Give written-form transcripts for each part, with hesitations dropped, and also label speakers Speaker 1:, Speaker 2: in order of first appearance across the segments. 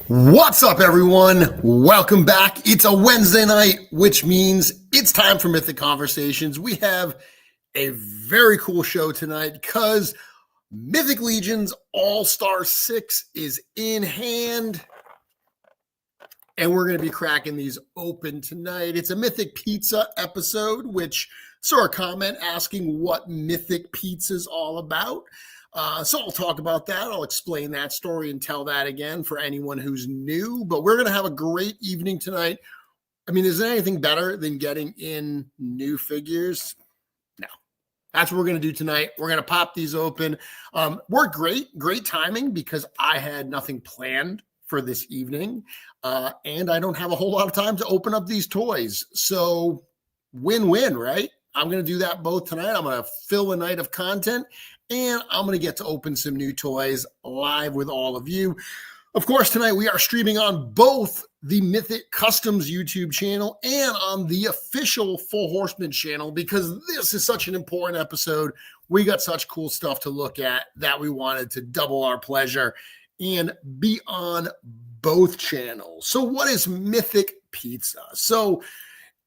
Speaker 1: What's up, everyone? Welcome back. It's a Wednesday night, which means it's time for Mythic Conversations. We have a very cool show tonight because Mythic Legions Allstar 6 is in hand, and we're going to be cracking these open tonight. It's a Mythic Pizza episode, which saw a comment asking what Mythic Pizza is all about. So I'll talk about that. I'll explain that story and tell that again for anyone who's new. But we're going to have a great evening tonight. I mean, is there anything better than getting in new figures? No. That's what we're going to do tonight. We're going to pop these open. We're great timing because I had nothing planned for this evening. And I don't have a whole lot of time to open up these toys. So win-win, right? I'm going to do that both tonight. I'm going to fill a night of content. And I'm going to get to open some new toys live with all of you. Of course, tonight we are streaming on both the Mythic Customs YouTube channel and on the official Full Horseman channel because this is such an important episode. We got such cool stuff to look at that we wanted to double our pleasure and be on both channels. So what is Mythic Pizza? So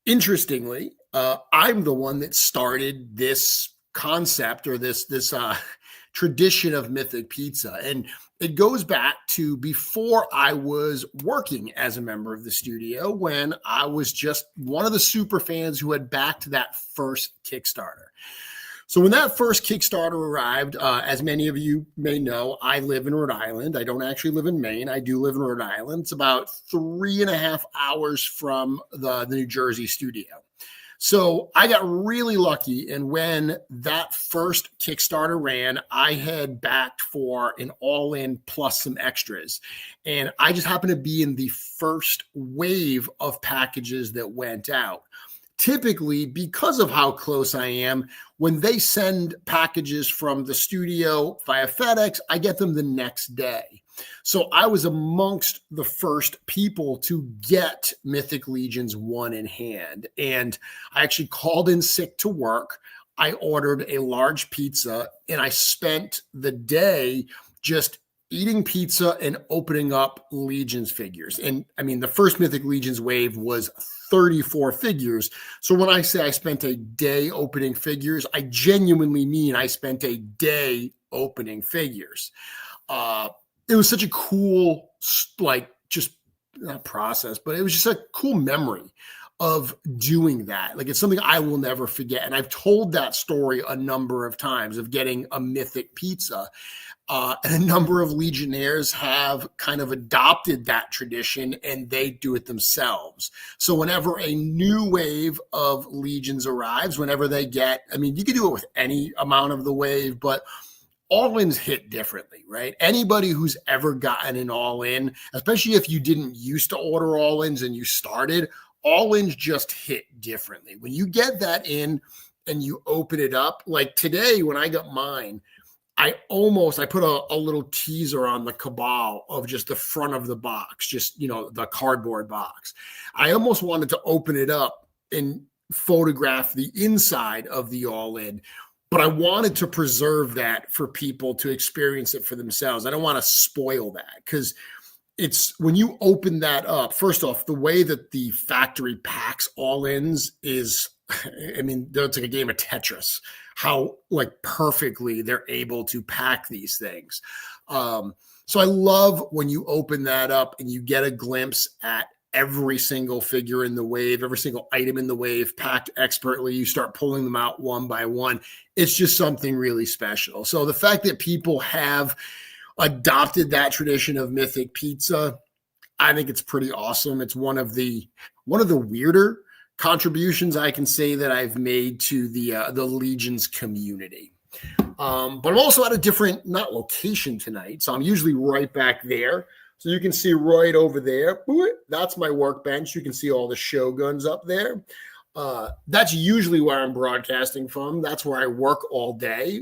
Speaker 1: interestingly, I'm the one that started this concept or this tradition of Mythic Pizza. And it goes back to before I was working as a member of the studio when I was just one of the super fans who had backed that first Kickstarter. So when that first Kickstarter arrived, as many of you may know, I live in Rhode Island. I don't actually live in Maine. I do live in Rhode Island. It's about 3.5 hours from the New Jersey studio. So I got really lucky, and when that first Kickstarter ran, I had backed for an all-in plus some extras, and I just happened to be in the first wave of packages that went out. Typically, because of how close I am, when they send packages from the studio via FedEx, I get them the next day. So I was amongst the first people to get Mythic Legions 1 in hand. And I actually called in sick to work. I ordered a large pizza and I spent the day just eating pizza and opening up Legions figures. And I mean, the first Mythic Legions wave was 34 figures. So when I say I spent a day opening figures, I genuinely mean I spent a day opening figures. It was such a cool, just not process, but it was just a cool memory of doing that. Like, it's something I will never forget. And I've told that story a number of times of getting a Mythic Pizza. And a number of Legionnaires have kind of adopted that tradition and they do it themselves. So whenever a new wave of Legions arrives, whenever they get, I mean, you can do it with any amount of the wave, but all-ins hit differently, right? Anybody who's ever gotten an all-in, especially if you didn't used to order all-ins and you started, all-ins just hit differently. When you get that in and you open it up, like today when I got mine, I put a little teaser on the Cabal of just the front of the box, just, the cardboard box. I almost wanted to open it up and photograph the inside of the all-in, but I wanted to preserve that for people to experience it for themselves. I don't want to spoil that because it's when you open that up, first off, the way that the factory packs all-ins is, I mean, it's like a game of Tetris, how perfectly they're able to pack these things. So I love when you open that up and you get a glimpse at every single figure in the wave, every single item in the wave packed expertly. You start pulling them out one by one. It's just something really special. So the fact that people have adopted that tradition of Mythic Pizza, I think it's pretty awesome. It's one of the weirder contributions I can say that I've made to the Legions community. But I'm also at a different, not location tonight. So I'm usually right back there. So you can see right over there. That's my workbench. You can see all the Shoguns up there. That's usually where I'm broadcasting from. That's where I work all day.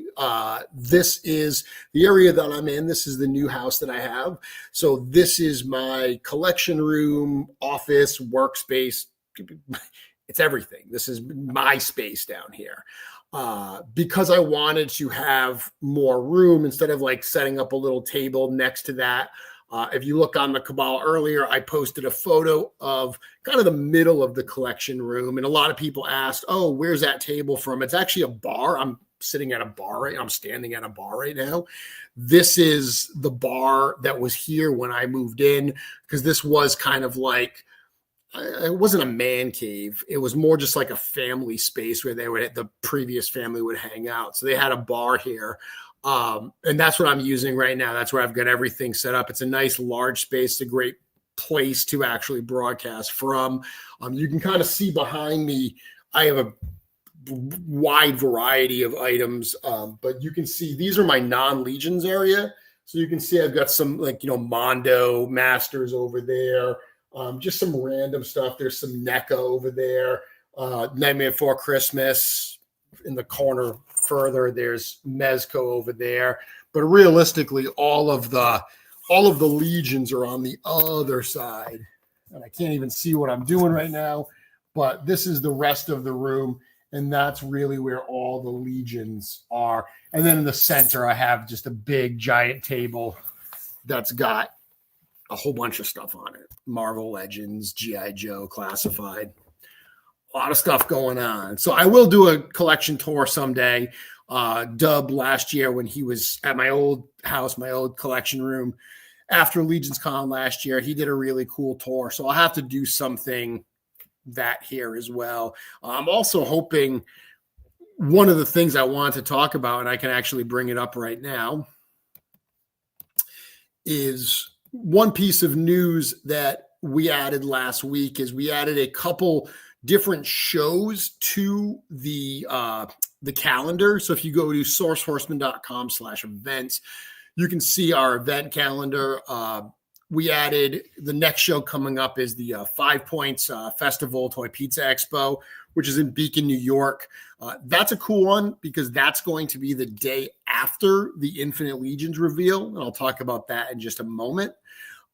Speaker 1: This is the area that I'm in. This is the new house that I have. So this is my collection room, office, workspace. It's everything. This is my space down here. Because I wanted to have more room instead of like setting up a little table next to that. If you look on the Cabal earlier, I posted a photo of kind of the middle of the collection room. And a lot of people asked, oh, where's that table from? It's actually a bar. I'm sitting at a bar right now. I'm standing at a bar right now. This is the bar that was here when I moved in, because this was kind of like, it wasn't a man cave. It was more just like a family space where the previous family would hang out. So they had a bar here. And that's what I'm using right now. That's where I've got everything set up. It's a nice large space, it's a great place to actually broadcast from. You can kind of see behind me, I have a wide variety of items, but you can see these are my non-Legions area. So you can see I've got some Mondo Masters over there, just some random stuff. There's some NECA over there, Nightmare Before Christmas in the corner. Further, there's Mezco over there, but realistically, all of the Legions are on the other side, and I can't even see what I'm doing right now. But this is the rest of the room, and that's really where all the Legions are. And then in the center, I have just a big giant table that's got a whole bunch of stuff on it: Marvel Legends, GI Joe, Classified. A lot of stuff going on. So I will do a collection tour someday. Dub last year when he was at my old house, my old collection room after Legions Con last year, he did a really cool tour. So I'll have to do something that here as well. I'm also hoping one of the things I want to talk about, and I can actually bring it up right now, is one piece of news that we added last week is we added a couple different shows to the calendar. So if you go to sourcehorseman.com/events, you can see our event calendar. We added the next show coming up is the 5 Points Festival Toy Pizza Expo, which is in Beacon, New York. That's a cool one because that's going to be the day after the Infinite Legions reveal. And I'll talk about that in just a moment.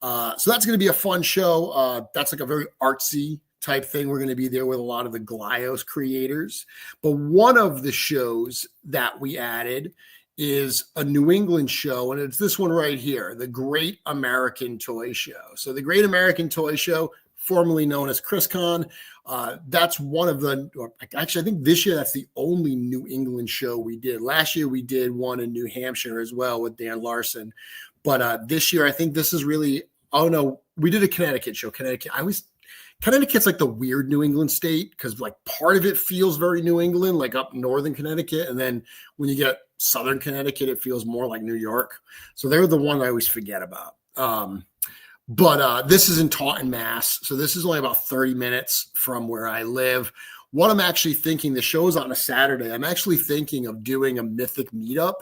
Speaker 1: So that's going to be a fun show. That's like a very artsy type thing. We're going to be there with a lot of the Glyos creators. But one of the shows that we added is a New England show, and it's this one right here, the Great American Toy Show. So the Great American Toy Show, formerly known as ChrisCon, that's one of the, actually, I think this year that's the only New England show we did. Last year we did one in New Hampshire as well with Dan Larson. But this year, I think this is really, oh no, we did a Connecticut show. Connecticut's like the weird New England state because like part of it feels very New England, like up northern Connecticut. And then when you get southern Connecticut, it feels more like New York. So they're the one I always forget about. But this is in Taunton, Mass. So this is only about 30 minutes from where I live. What I'm actually thinking, the show's on a Saturday. I'm actually thinking of doing a Mythic meetup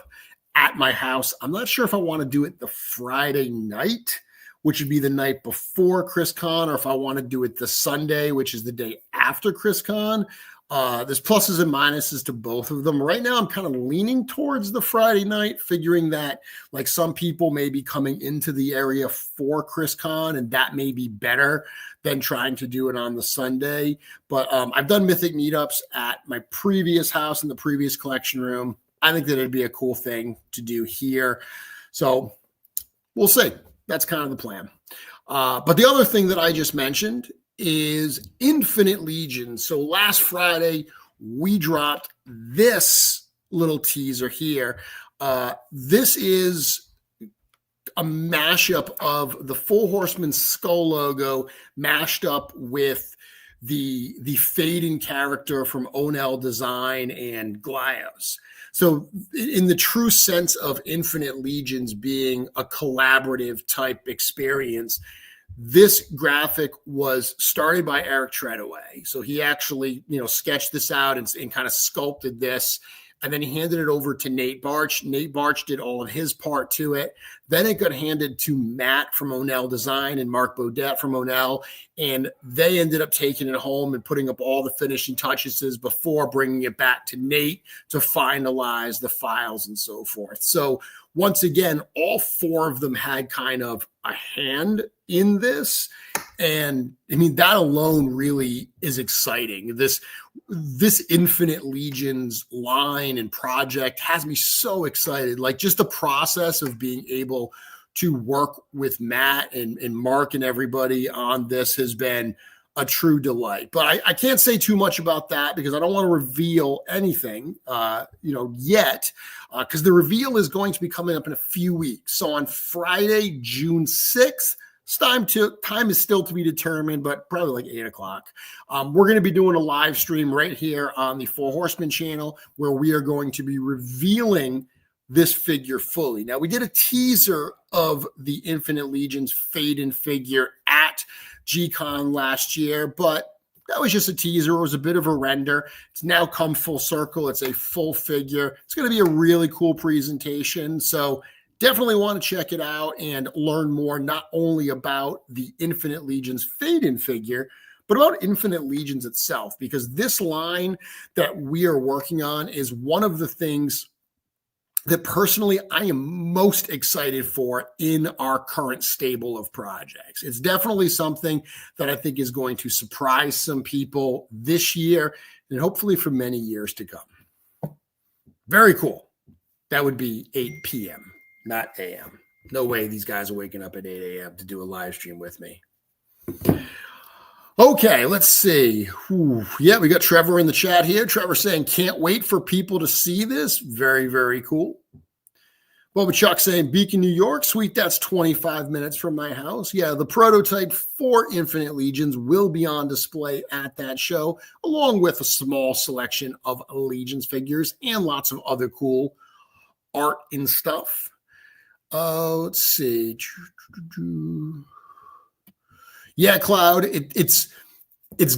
Speaker 1: at my house. I'm not sure if I want to do it the Friday night, which would be the night before ChrisCon, or if I want to do it the Sunday, which is the day after ChrisCon. There's pluses and minuses to both of them. Right now, I'm kind of leaning towards the Friday night, figuring that like some people may be coming into the area for ChrisCon, and that may be better than trying to do it on the Sunday. But I've done Mythic meetups at my previous house in the previous collection room. I think that it'd be a cool thing to do here. So we'll see. That's kind of the plan. But the other thing that I just mentioned is Infinite Legions. So last Friday, we dropped this little teaser here. This is a mashup of the Full Horseman skull logo mashed up with the Faden character from Onel Design and Glyos. So in the true sense of Infinite Legions being a collaborative type experience, this graphic was started by Eric Treadaway. So he actually, sketched this out and kind of sculpted this and then he handed it over to Nate Barch. Nate Barch did all of his part to it. Then it got handed to Matt from Onell Design and Mark Bodette from Onell, and they ended up taking it home and putting up all the finishing touches before bringing it back to Nate to finalize the files and so forth. So once again, all four of them had kind of a hand in this. And I mean, that alone really is exciting. This Infinite Legions line and project has me so excited. Like, just the process of being able to work with Matt and Mark and everybody on this has been a true delight. But I can't say too much about that because I don't want to reveal anything, yet, because the reveal is going to be coming up in a few weeks. So on Friday, June 6th, time is still to be determined, but probably like 8 o'clock. We're going to be doing a live stream right here on the Four Horsemen channel where we are going to be revealing this figure fully. Now, we did a teaser of the Infinite Legions fade-in figure at G-Con last year, but that was just a teaser. It was a bit of a render. It's now come full circle. It's a full figure. It's going to be a really cool presentation. So definitely want to check it out and learn more, not only about the Infinite Legions fade-in figure, but about Infinite Legions itself, because this line that we are working on is one of the things that personally I am most excited for in our current stable of projects. It's definitely something that I think is going to surprise some people this year and hopefully for many years to come. Very cool. That would be 8 p.m., not a.m. No way these guys are waking up at 8 a.m. to do a live stream with me. Okay, let's see. Yeah, we got Trevor in the chat here. Trevor saying, can't wait for people to see this. Very, very cool. Boba Chuck saying, Beacon, New York. Sweet, that's 25 minutes from my house. Yeah, the prototype for Infinite Legions will be on display at that show, along with a small selection of Legions figures and lots of other cool art and stuff. Let's see. Yeah, Cloud, it's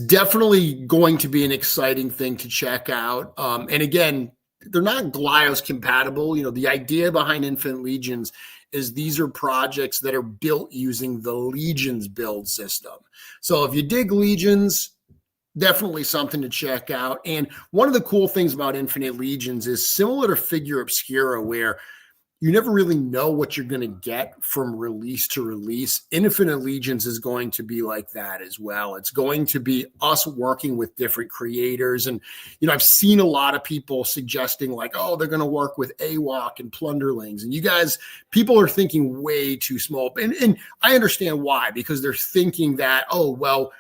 Speaker 1: definitely going to be an exciting thing to check out. And again, they're not Glyos compatible. The idea behind Infinite Legions is these are projects that are built using the Legions build system. So if you dig Legions, definitely something to check out. And one of the cool things about Infinite Legions is similar to Figure Obscura, where you never really know what you're going to get from release to release. Infinite Legions is going to be like that as well. It's going to be us working with different creators. And, I've seen a lot of people suggesting like, oh, they're going to work with AWOC and Plunderlings. And you guys, people are thinking way too small. And I understand why, because they're thinking that, oh, well,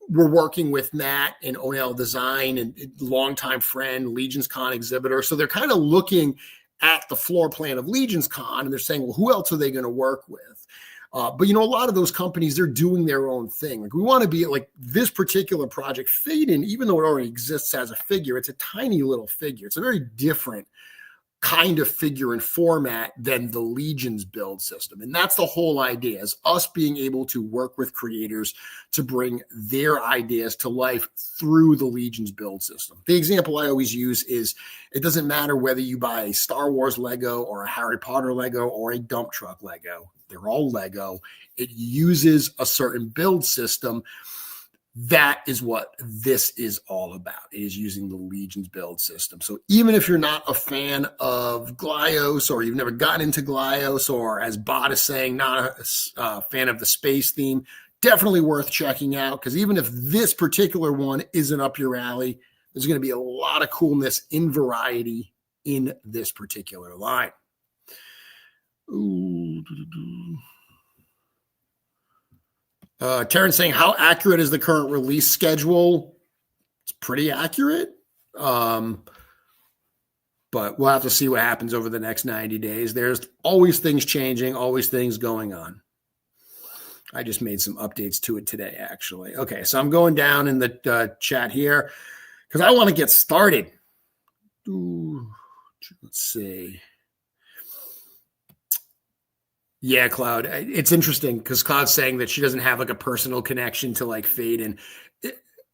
Speaker 1: we're working with Matt and Onell Design and longtime friend, Legions Con exhibitor. So they're kind of looking at the floor plan of Legions Con, and they're saying, well, who else are they going to work with? But a lot of those companies, they're doing their own thing. Like, we want to be like this particular project Fade-In, even though it already exists as a figure, it's a tiny little figure. It's a very different kind of figure and format than the Legions build system. And that's the whole idea, is us being able to work with creators to bring their ideas to life through the Legions build system. The example I always use is it doesn't matter whether you buy a Star Wars Lego or a Harry Potter Lego or a dump truck Lego. They're all Lego. It uses a certain build system. That is what this is all about. It is using the Legions build system. So even if you're not a fan of Glyos, or you've never gotten into Glyos, or as Bot is saying, not a fan of the space theme, definitely worth checking out, because even if this particular one isn't up your alley, there's going to be a lot of coolness in variety in this particular line. Ooh. Terrence saying, how accurate is the current release schedule? It's pretty accurate. But we'll have to see what happens over the next 90 days. There's always things changing, always things going on. I just made some updates to it today, actually. Okay, so I'm going down in the chat here because I want to get started. Ooh, let's see. Yeah, Cloud. It's interesting because Cloud's saying that she doesn't have like a personal connection to like Fade-In.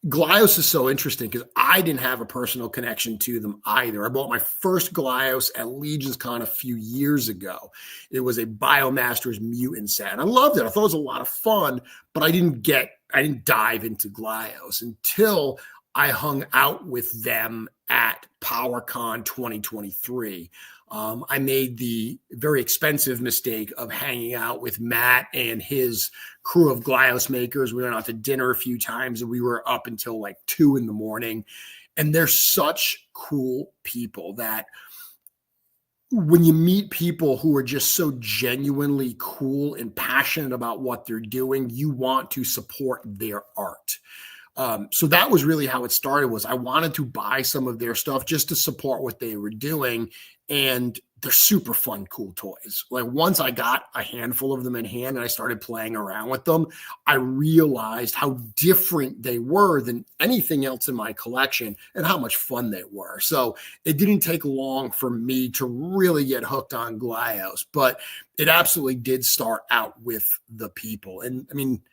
Speaker 1: Glyos is so interesting because I didn't have a personal connection to them either. I bought my first Glyos at Legions Con a few years ago. It was a Biomasters mutant set. And I loved it. I thought it was a lot of fun, but I didn't dive into Glyos until I hung out with them at PowerCon 2023. I made the very expensive mistake of hanging out with Matt and his crew of Glyos makers. We went out to dinner a few times and we were up until like 2 a.m. And they're such cool people that when you meet people who are just so genuinely cool and passionate about what they're doing, you want to support their art. So that was really how it started. Was I wanted to buy some of their stuff just to support what they were doing. And they're super fun, cool toys. Like once I got a handful of them in hand and I started playing around with them, I realized how different they were than anything else in my collection and how much fun they were. So it didn't take long for me to really get hooked on Glyos, but it absolutely did start out with the people. And I mean,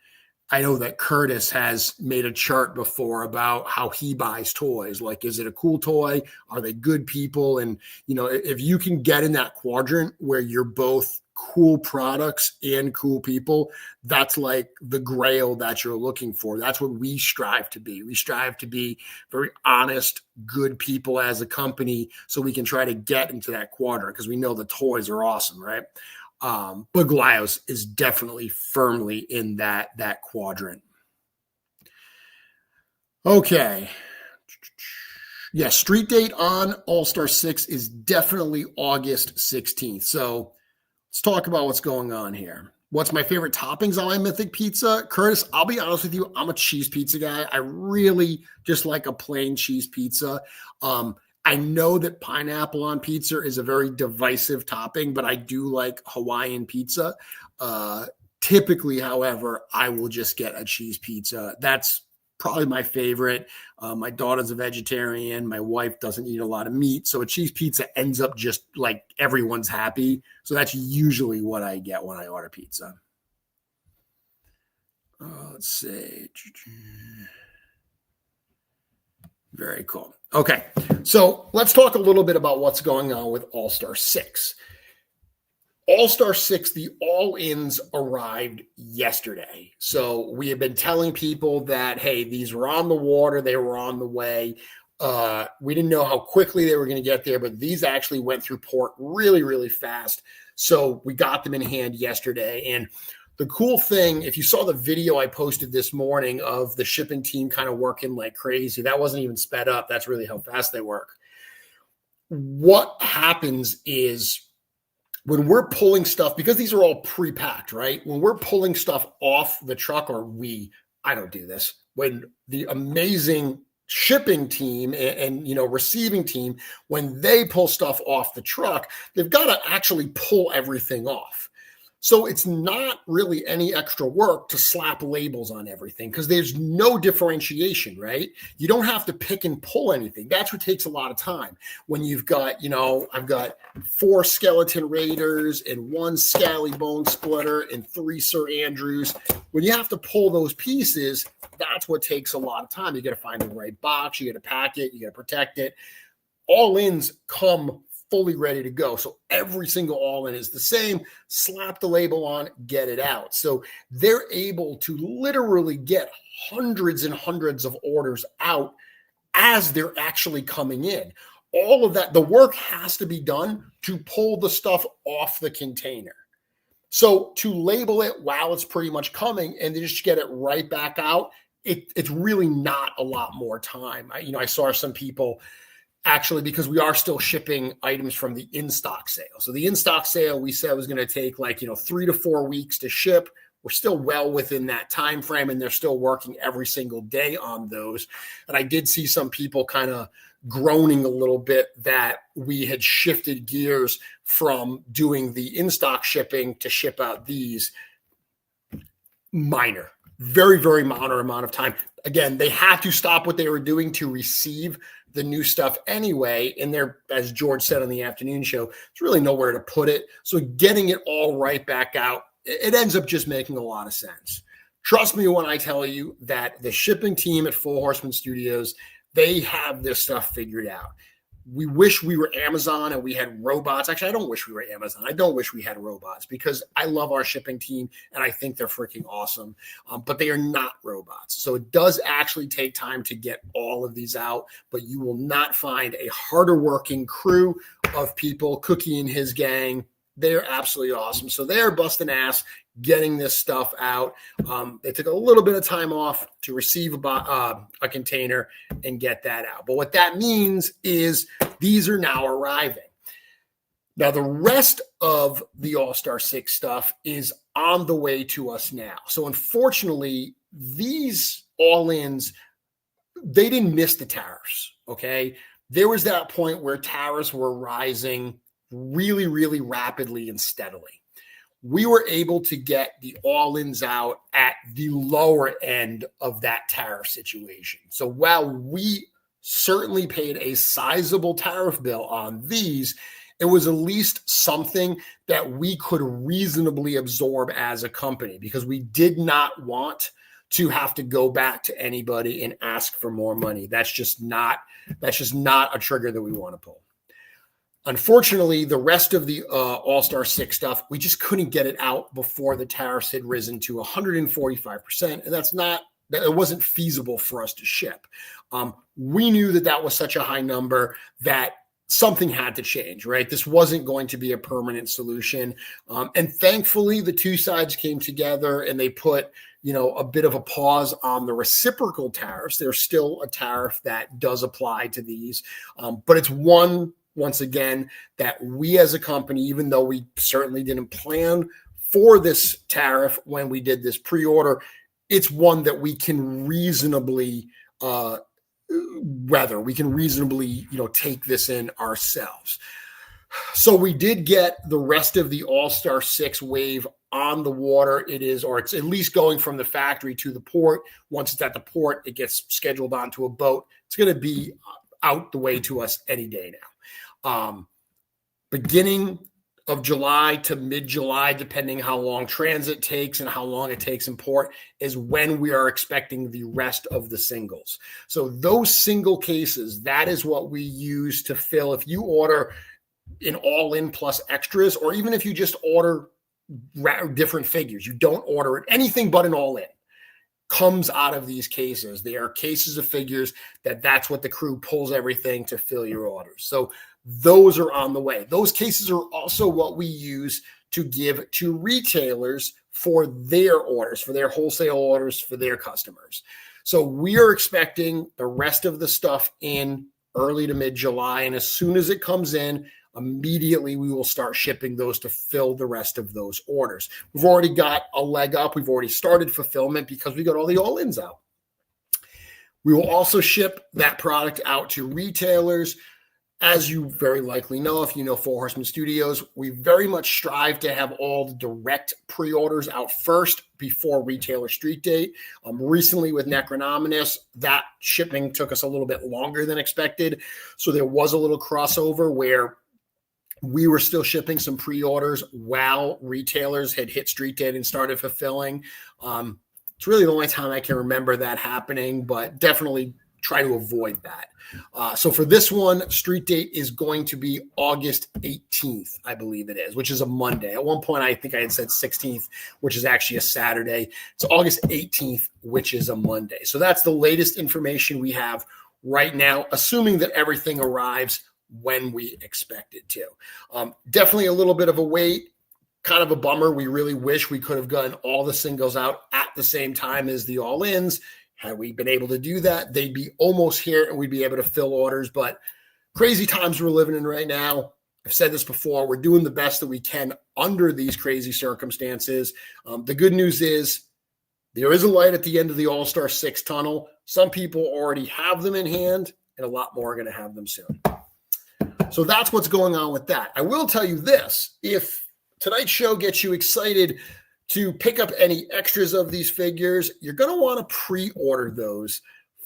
Speaker 1: I know that Curtis has made a chart before about how he buys toys. Like, is it a cool toy? Are they good people? And, you know, if you can get in that quadrant where you're both cool products and cool people, that's like the grail that you're looking for. That's what we strive to be. We strive to be very honest, good people as a company so we can try to get into that quadrant because we know the toys are awesome, right? But Glyos is definitely firmly in that quadrant. Okay. Yeah, street date on Allstar 6 is definitely August 16th. So let's talk about what's going on here. What's my favorite toppings on my Mythic Pizza? Curtis, I'll be honest with you, I'm a cheese pizza guy. I really just like a plain cheese pizza. I know that pineapple on pizza is a very divisive topping, but I do like Hawaiian pizza. Typically, however, I will just get a cheese pizza. That's probably my favorite. My daughter's a vegetarian. My wife doesn't eat a lot of meat. So a cheese pizza ends up just like everyone's happy. So that's usually what I get when I order pizza. Let's see. Very cool. Okay, so let's talk a little bit about what's going on with Allstar 6. Allstar 6, the all-ins arrived yesterday. So we have been telling people that, hey, these were on the water. They were on the way. We didn't know how quickly they were going to get there, but these actually went through port really, really fast. So we got them in hand yesterday. And the cool thing, if you saw the video I posted this morning of the shipping team kind of working like crazy, that wasn't even sped up. That's really how fast they work. What happens is when we're pulling stuff, because these are all pre-packed, right? When we're pulling stuff off the truck, I don't do this. When the amazing shipping team and receiving team, when they pull stuff off the truck, they've got to actually pull everything off. So it's not really any extra work to slap labels on everything because there's no differentiation, right? You don't have to pick and pull anything. That's what takes a lot of time. When you've got, I've got 4 skeleton raiders and 1 scally bone splitter and 3 Sir Andrews. When you have to pull those pieces, that's what takes a lot of time. You got to find the right box. You got to pack it. You got to protect it. All-ins come fully ready to go. So every single all-in is the same. Slap the label on, get it out. So they're able to literally get hundreds and hundreds of orders out as they're actually coming in. All of that, the work has to be done to pull the stuff off the container. So to label it while it's pretty much coming and then just get it right back out, it's really not a lot more time. I saw some people actually, because we are still shipping items from the in-stock sale. So the in-stock sale we said was going to take 3 to 4 weeks to ship. We're still well within that time frame, and they're still working every single day on those. And I did see some people kind of groaning a little bit that we had shifted gears from doing the in-stock shipping to ship out these. Minor, very, very minor amount of time. Again, they had to stop what they were doing to receive the new stuff anyway. And there, as George said on the afternoon show, there's really nowhere to put it. So getting it all right back out, it ends up just making a lot of sense. Trust me when I tell you that the shipping team at Full Horseman Studios, they have this stuff figured out. We wish we were Amazon and we had robots. Actually, I don't wish we were Amazon. I don't wish we had robots because I love our shipping team and I think they're freaking awesome. But they are not robots. So it does actually take time to get all of these out, but you will not find a harder working crew of people. Cookie and his gang, they're absolutely awesome. So they're busting ass getting this stuff out. They took a little bit of time off to receive a container and get that out. But what that means is these are now arriving. Now, the rest of the Allstar 6 stuff is on the way to us now. So unfortunately, these all-ins, they didn't miss the tariffs, okay? There was that point where tariffs were rising really, really rapidly and steadily. We were able to get the all-ins out at the lower end of that tariff situation. So while we certainly paid a sizable tariff bill on these, it was at least something that we could reasonably absorb as a company because we did not want to have to go back to anybody and ask for more money. That's just not a trigger that we want to pull. Unfortunately, the rest of the Allstar 6 stuff, we just couldn't get it out before the tariffs had risen to 145%. And it wasn't feasible for us to ship. We knew that was such a high number that something had to change, right? This wasn't going to be a permanent solution. And thankfully, the two sides came together and they put, a bit of a pause on the reciprocal tariffs. There's still a tariff that does apply to these, but it's once again, that we as a company, even though we certainly didn't plan for this tariff when we did this pre-order, it's one that we can reasonably weather. We can reasonably, take this in ourselves. So we did get the rest of the Allstar 6 wave on the water. It's at least going from the factory to the port. Once it's at the port, it gets scheduled onto a boat. It's going to be out the way to us any day now. Beginning of July to mid-July, depending how long transit takes and how long it takes in port, is when we are expecting the rest of the singles. So those single cases, that is what we use to fill. If you order an all-in plus extras, or even if you just order different figures, you don't order anything but an all-in, comes out of these cases. They are cases of figures that's what the crew pulls everything to fill your orders. So those are on the way. Those cases are also what we use to give to retailers for their orders, for their wholesale orders, for their customers. So we are expecting the rest of the stuff in early to mid-July. And as soon as it comes in, immediately we will start shipping those to fill the rest of those orders. We've already got a leg up. We've already started fulfillment because we got all the all-ins out. We will also ship that product out to retailers. As you very likely know, if you know Full Horseman Studios, we very much strive to have all the direct pre-orders out first before retailer street date. Recently with Necronominus, that shipping took us a little bit longer than expected. So there was a little crossover where we were still shipping some pre-orders while retailers had hit street date and started fulfilling. It's really the only time I can remember that happening, but definitely try to avoid that. So for this one, street date is going to be August 18th, I believe it is, which is a Monday. At one point, I think I had said 16th, which is actually a Saturday. It's August 18th, which is a Monday. So that's the latest information we have right now, assuming that everything arrives when we expect it to. Definitely a little bit of a wait, kind of a bummer. We really wish we could have gotten all the singles out at the same time as the all-ins. Had we been able to do that, they'd be almost here and we'd be able to fill orders. But crazy times we're living in right now. I've said this before. We're doing the best that we can under these crazy circumstances. The good news is there is a light at the end of the Allstar 6 tunnel. Some people already have them in hand, and a lot more are going to have them soon. So that's what's going on with that. I will tell you this. If tonight's show gets you excited to pick up any extras of these figures, you're going to want to pre-order those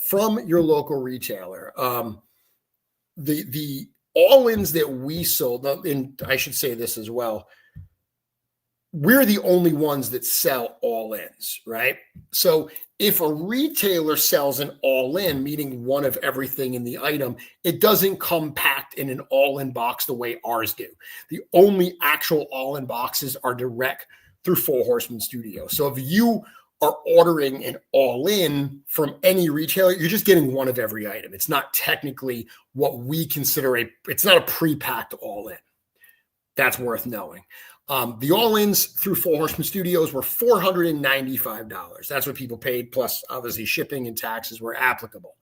Speaker 1: from your local retailer. The all-ins that we sold, and I should say this as well, we're the only ones that sell all-ins, right? So if a retailer sells an all-in, meaning one of everything in the item, it doesn't come packed in an all-in box the way ours do. The only actual all-in boxes are direct through Four Horsemen Studio. So if you are ordering an all-in from any retailer, you're just getting one of every item. It's not technically what we consider it's not a pre-packed all-in. That's worth knowing. The all-ins through Four Horsemen Studios were $495. That's what people paid, plus obviously shipping and taxes were applicable.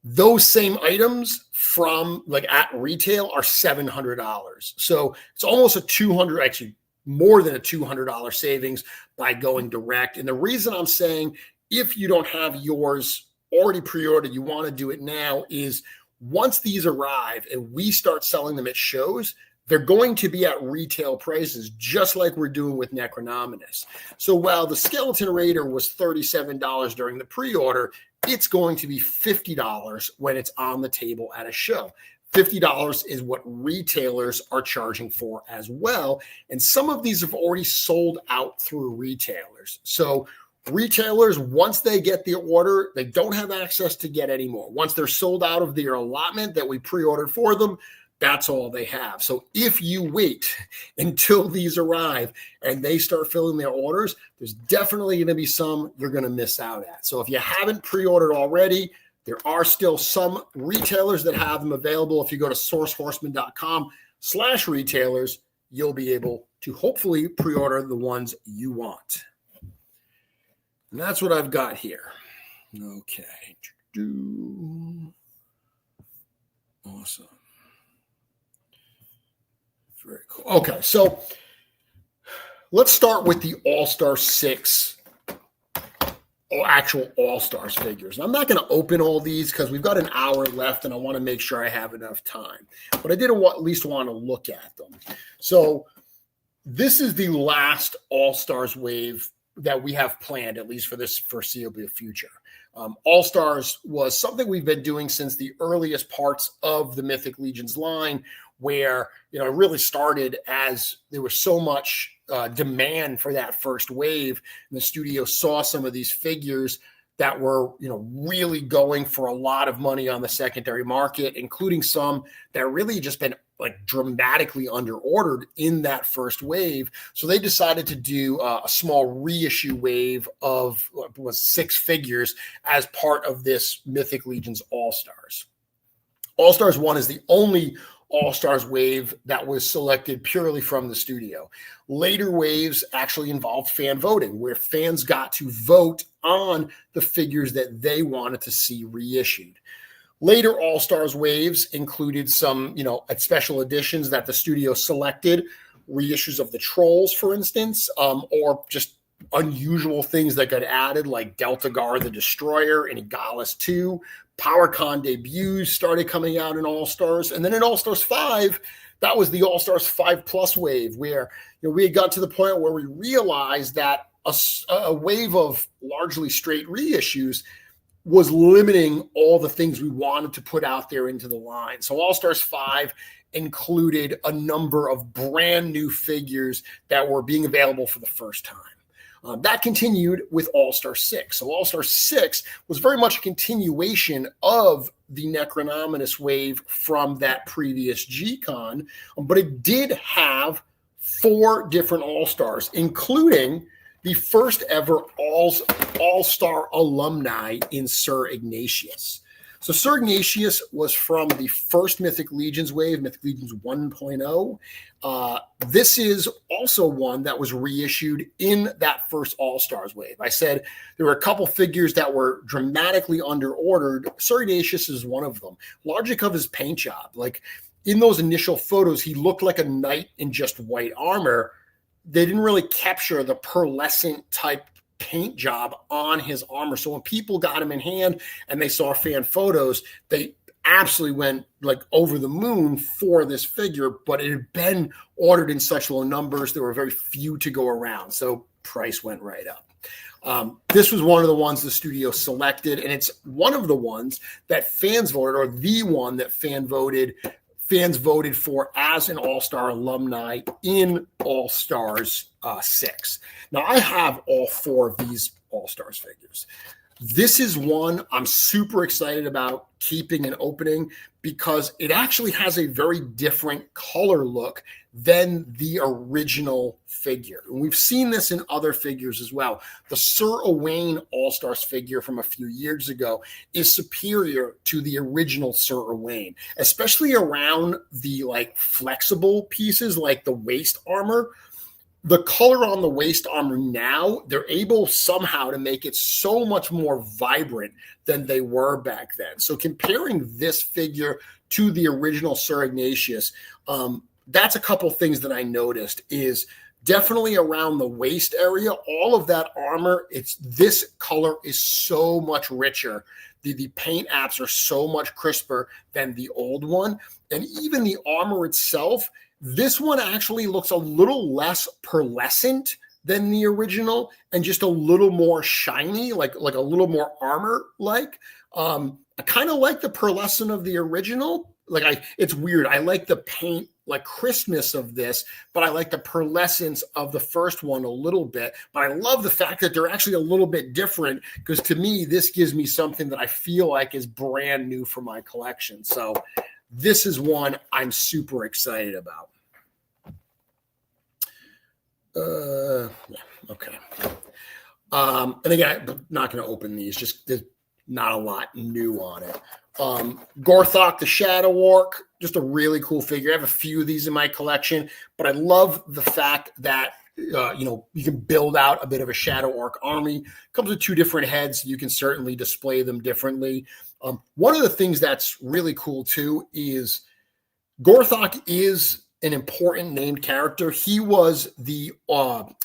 Speaker 1: Those same items from like at retail are $700. So it's almost actually more than a $200 savings by going direct. And the reason I'm saying if you don't have yours already pre-ordered, you want to do it now, is once these arrive and we start selling them at shows, they're going to be at retail prices, just like we're doing with Necronominus. So while the Skeleton Raider was $37 during the pre-order, it's going to be $50 when it's on the table at a show. $50 is what retailers are charging for as well. And some of these have already sold out through retailers. So retailers, once they get the order, they don't have access to get any more. Once they're sold out of their allotment that we pre-ordered for them, that's all they have. So if you wait until these arrive and they start filling their orders, there's definitely going to be some you're going to miss out at. So if you haven't pre-ordered already, there are still some retailers that have them available. If you go to sourcehorseman.com/retailers, you'll be able to hopefully pre-order the ones you want. And that's what I've got here. Okay. Awesome. Very cool. Okay, so let's start with the All-Star 6 actual All-Stars figures. And I'm not going to open all these because we've got an hour left and I want to make sure I have enough time. But I did at least want to look at them. So this is the last All-Stars wave that we have planned, at least for this foreseeable future. All-Stars was something we've been doing since the earliest parts of the Mythic Legions line, where it really started as there was so much demand for that first wave, and the studio saw some of these figures that were really going for a lot of money on the secondary market, including some that really just been like dramatically under ordered in that first wave. So they decided to do a small reissue wave of what was 6 figures as part of this Mythic Legions All-Stars. All-Stars 1 is the only All-Stars wave that was selected purely from the studio. Later waves actually involved fan voting, where fans got to vote on the figures that they wanted to see reissued. Later All-Stars waves included some, special editions that the studio selected, reissues of the Trolls, for instance, or just unusual things that got added, like Deltagar the Destroyer and Egalis 2. PowerCon debuts started coming out in All-Stars. And then in All-Stars 5, that was the All-Stars 5+ wave, where we had got to the point where we realized that a wave of largely straight reissues was limiting all the things we wanted to put out there into the line. So All-Stars 5 included a number of brand new figures that were being available for the first time. That continued with All-Star 6. So All-Star 6 was very much a continuation of the Necronominus wave from that previous G-Con, but it did have 4 different All-Stars, including the first ever All-Star alumni in Sir Ignatius. So Sir Ignatius was from the first Mythic Legions wave, Mythic Legions 1.0. This is also one that was reissued in that first All-Stars wave. I said there were a couple figures that were dramatically under-ordered. Sir Ignatius is one of them, largely because of his paint job. Like in those initial photos, he looked like a knight in just white armor. They didn't really capture the pearlescent type paint job on his armor. So when people got him in hand and they saw fan photos, they absolutely went like over the moon for this figure, but it had been ordered in such low numbers. There were very few to go around. So price went right up. This was one of the ones the studio selected, and it's one of the ones that fans voted, or the one that fans fans voted for as an All-Star alumni in All-Stars 6. Now, I have all 4 of these All-Stars figures. This is one I'm super excited about keeping and opening because it actually has a very different color look than the original figure. And we've seen this in other figures as well. The Sir Owain All-Stars figure from a few years ago is superior to the original Sir Owain, especially around the like flexible pieces like the waist armor. The color on the waist armor now, they're able somehow to make it so much more vibrant than they were back then. So comparing this figure to the original Sir Ignatius, that's a couple things that I noticed is definitely around the waist area, all of that armor, this color is so much richer. The paint apps are so much crisper than the old one. And even the armor itself, this one actually looks a little less pearlescent than the original and just a little more shiny, like a little more armor-like. I kind of like the pearlescent of the original. It's weird. I like the paint, like crispness of this, but I like the pearlescence of the first one a little bit. But I love the fact that they're actually a little bit different because to me, this gives me something that I feel like is brand new for my collection. So this is one I'm super excited about. Okay. And again, I'm not going to open these. Just there's not a lot new on it. Gorthok the Shadow Orc, just a really cool figure. I have a few of these in my collection, but I love the fact that you can build out a bit of a Shadow Orc army. Comes with 2 different heads. You can certainly display them differently. One of the things that's really cool too is Gorthok is an important named character. He was the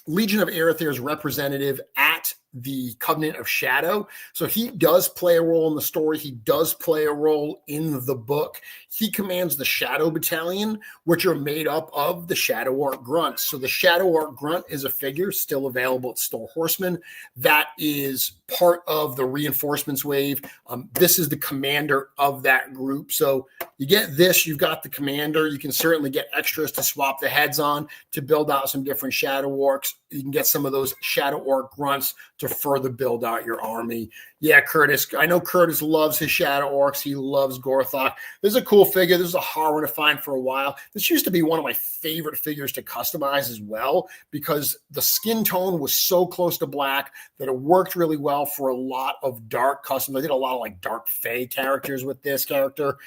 Speaker 1: Legion of Erether's representative at the Covenant of Shadow. So he does play a role in the story. He does play a role in the book. He commands the Shadow Battalion, which are made up of the Shadow Orc Grunts. So the Shadow Orc Grunt is a figure still available at Store Horseman. That is part of the reinforcements wave. This is the commander of that group. So you get this, you've got the commander. You can certainly get extras to swap the heads on to build out some different Shadow Orcs. You can get some of those Shadow Orc Grunts to further build out your army. Yeah, Curtis. I know Curtis loves his Shadow Orcs. He loves Gorthok. This is a cool figure. This is a hard one to find for a while. This used to be one of my favorite figures to customize as well because the skin tone was so close to black that it worked really well for a lot of dark customs. I did a lot of like dark fae characters with this character.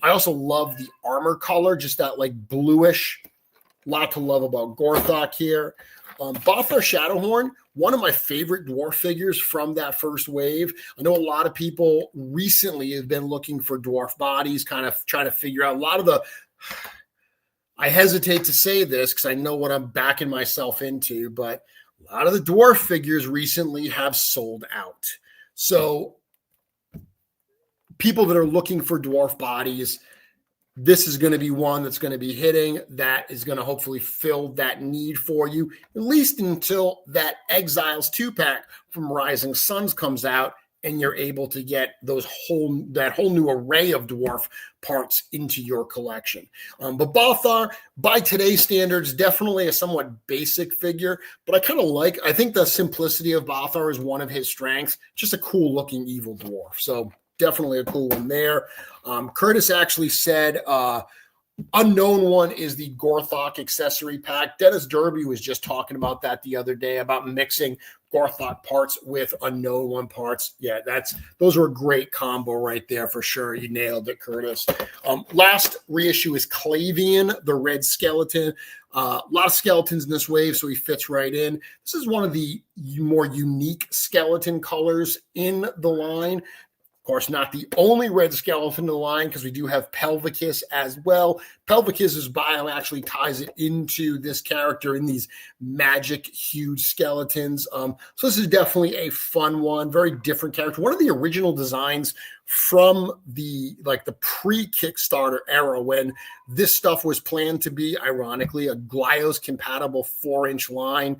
Speaker 1: I also love the armor color, just that like bluish. Lot to love about Gorthok here. Bothar Shadowhorn, one of my favorite dwarf figures from that first wave. I know a lot of people recently have been looking for dwarf bodies, kind of trying to figure out a lot of the, I hesitate to say this because I know what I'm backing myself into, but a lot of the dwarf figures recently have sold out. So people that are looking for dwarf bodies, this is going to be one that's going to be hitting that is going to hopefully fill that need for you, at least until that Exiles 2-pack from Rising Suns comes out and you're able to get that whole new array of dwarf parts into your collection. But Bothar, by today's standards, definitely a somewhat basic figure, but I think the simplicity of Bothar is one of his strengths. Just a cool looking evil dwarf. So definitely a cool one there. Curtis actually said unknown one is the Gorthok accessory pack. Dennis Derby was just talking about that the other day about mixing Gorthok parts with unknown one parts. Yeah, those are a great combo right there for sure. You nailed it, Curtis. Last reissue is Clavian, the red skeleton. A lot of skeletons in this wave, so he fits right in. This is one of the more unique skeleton colors in the line. Of course, not the only red skeleton in the line because we do have Pelvicus as well. Pelvicus's bio actually ties it into this character in these magic huge skeletons. So this is definitely a fun one, very different character. One of the original designs from the pre-Kickstarter era when this stuff was planned to be, ironically, a Glyos compatible 4-inch line.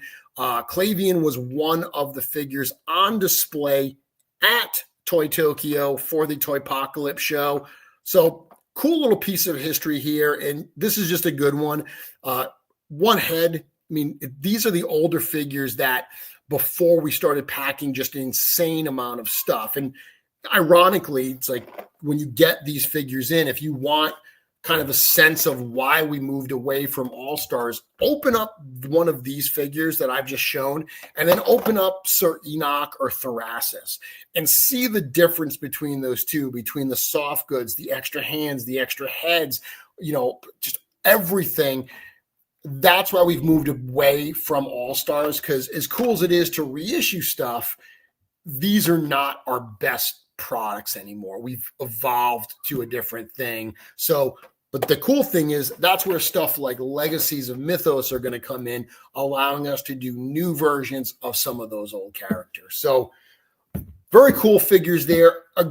Speaker 1: Clavian was one of the figures on display at Toy Tokyo for the Toypocalypse show. So cool little piece of history here, and this is just a good one. One head. I mean, these are the older figures that before we started packing just an insane amount of stuff. And ironically, it's like when you get these figures in, if you want kind of a sense of why we moved away from All-Stars, open up one of these figures that I've just shown, and then open up Sir Enoch or Thoras and see the difference between those two, between the soft goods, the extra hands, the extra heads, just everything. That's why we've moved away from All-Stars, because as cool as it is to reissue stuff, these are not our best products anymore. We've evolved to a different thing. So, but the cool thing is that's where stuff like Legacies of Mythos are going to come in, allowing us to do new versions of some of those old characters. So very cool figures there. A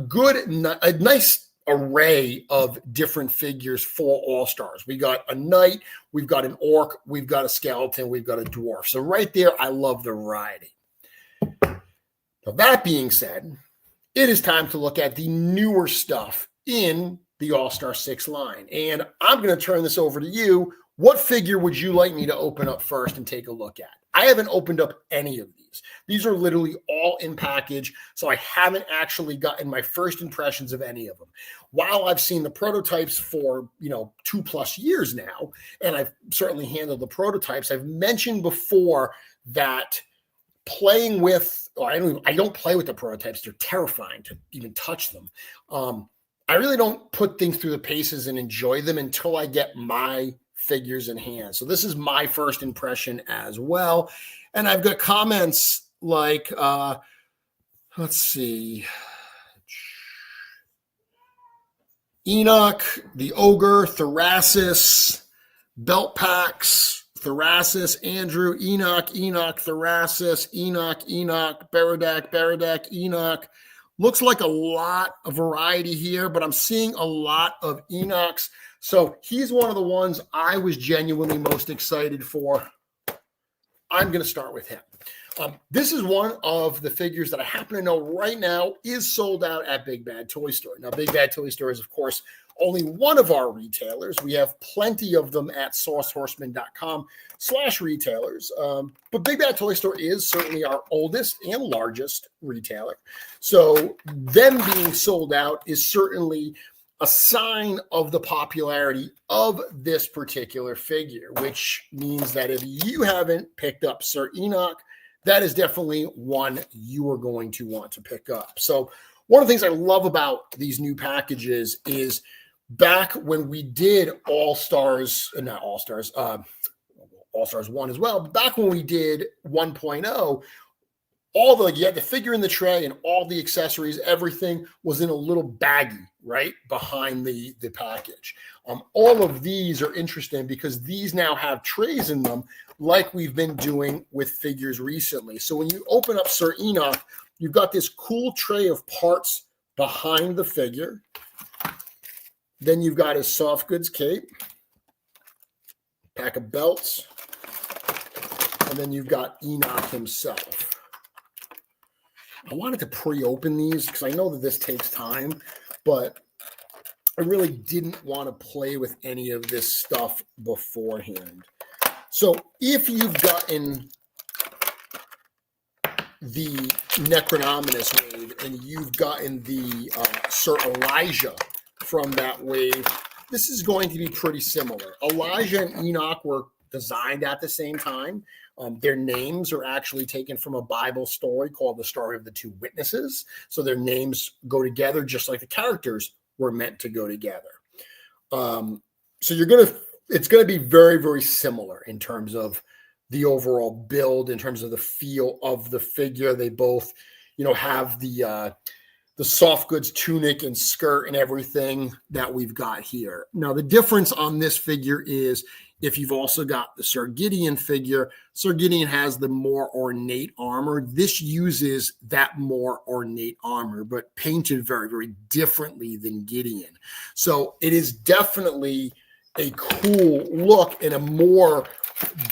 Speaker 1: nice array of different figures for All-Stars. We got a knight, we've got an orc, we've got a skeleton, we've got a dwarf. So right there, I love the variety. Now, that being said, it is time to look at the newer stuff in the All-Star 6 line. And I'm going to turn this over to you. What figure would you like me to open up first and take a look at? I haven't opened up any of these. These are literally all in package, so I haven't actually gotten my first impressions of any of them. While I've seen the prototypes for, 2+ years now, and I've certainly handled the prototypes, I've mentioned before that playing with, I don't play with the prototypes. They're terrifying to even touch them. I really don't put things through the paces and enjoy them until I get my figures in hand. So this is my first impression as well. And I've got comments like, let's see, Enoch, the ogre, Thoras, belt packs, Thoras, Andrew, Enoch, Thoras, Enoch, Barodac, Enoch. Looks like a lot of variety here, but I'm seeing a lot of Enochs. So he's one of the ones I was genuinely most excited for. I'm going to start with him. This is one of the figures that I happen to know right now is sold out at Big Bad Toy Store. Now, Big Bad Toy Store is, of course, only one of our retailers. We have plenty of them at saucehorseman.com/retailers. But Big Bad Toy Store is certainly our oldest and largest retailer. So them being sold out is certainly a sign of the popularity of this particular figure, which means that if you haven't picked up Sir Enoch, that is definitely one you are going to want to pick up. So one of the things I love about these new packages is back when we did All-Stars 1 as well, but back when we did 1.0, you had the figure in the tray and all the accessories, everything was in a little baggie, right, behind the package. All of these are interesting because these now have trays in them like we've been doing with figures recently. So when you open up Sir Enoch, you've got this cool tray of parts behind the figure. Then you've got his soft goods cape, pack of belts, and then you've got Enoch himself. I wanted to pre-open these because I know that this takes time, but I really didn't want to play with any of this stuff beforehand. So if you've gotten the Necronominus wave and you've gotten the Sir Elijah from that wave, this is going to be pretty similar. Elijah and Enoch were designed at the same time. Their names are actually taken from a Bible story called The Story of the Two Witnesses. So their names go together just like the characters were meant to go together. So it's going to be very, very similar in terms of the overall build, in terms of the feel of the figure. They both, have the soft goods tunic and skirt and everything that we've got here. Now, the difference on this figure is if you've also got the Sir Gideon figure, Sir Gideon has the more ornate armor. This uses that more ornate armor, but painted very, very differently than Gideon. So it is definitely a cool look and a more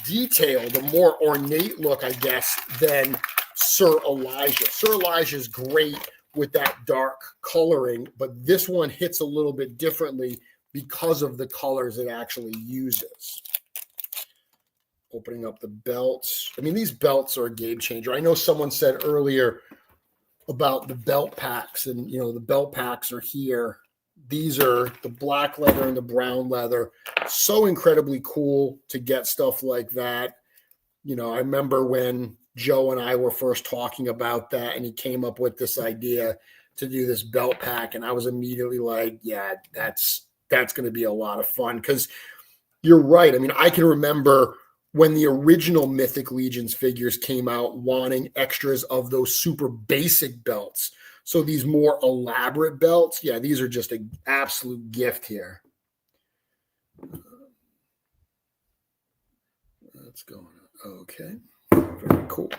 Speaker 1: detailed, a more ornate look, I guess, than Sir Elijah. Sir Elijah is great with that dark coloring, but this one hits a little bit differently because of the colors it actually uses. Opening up the belts. I mean, these belts are a game changer. I know someone said earlier about the belt packs, and the belt packs are here. These are the black leather and the brown leather. So incredibly cool to get stuff like that. I remember when Joe and I were first talking about that, and he came up with this idea to do this belt pack, and I was immediately like, yeah, that's going to be a lot of fun, because you're right. I mean, I can remember when the original Mythic Legions figures came out, wanting extras of those super basic belts. So these more elaborate belts, yeah, these are just an absolute gift here. That's going on. Okay. Very cool.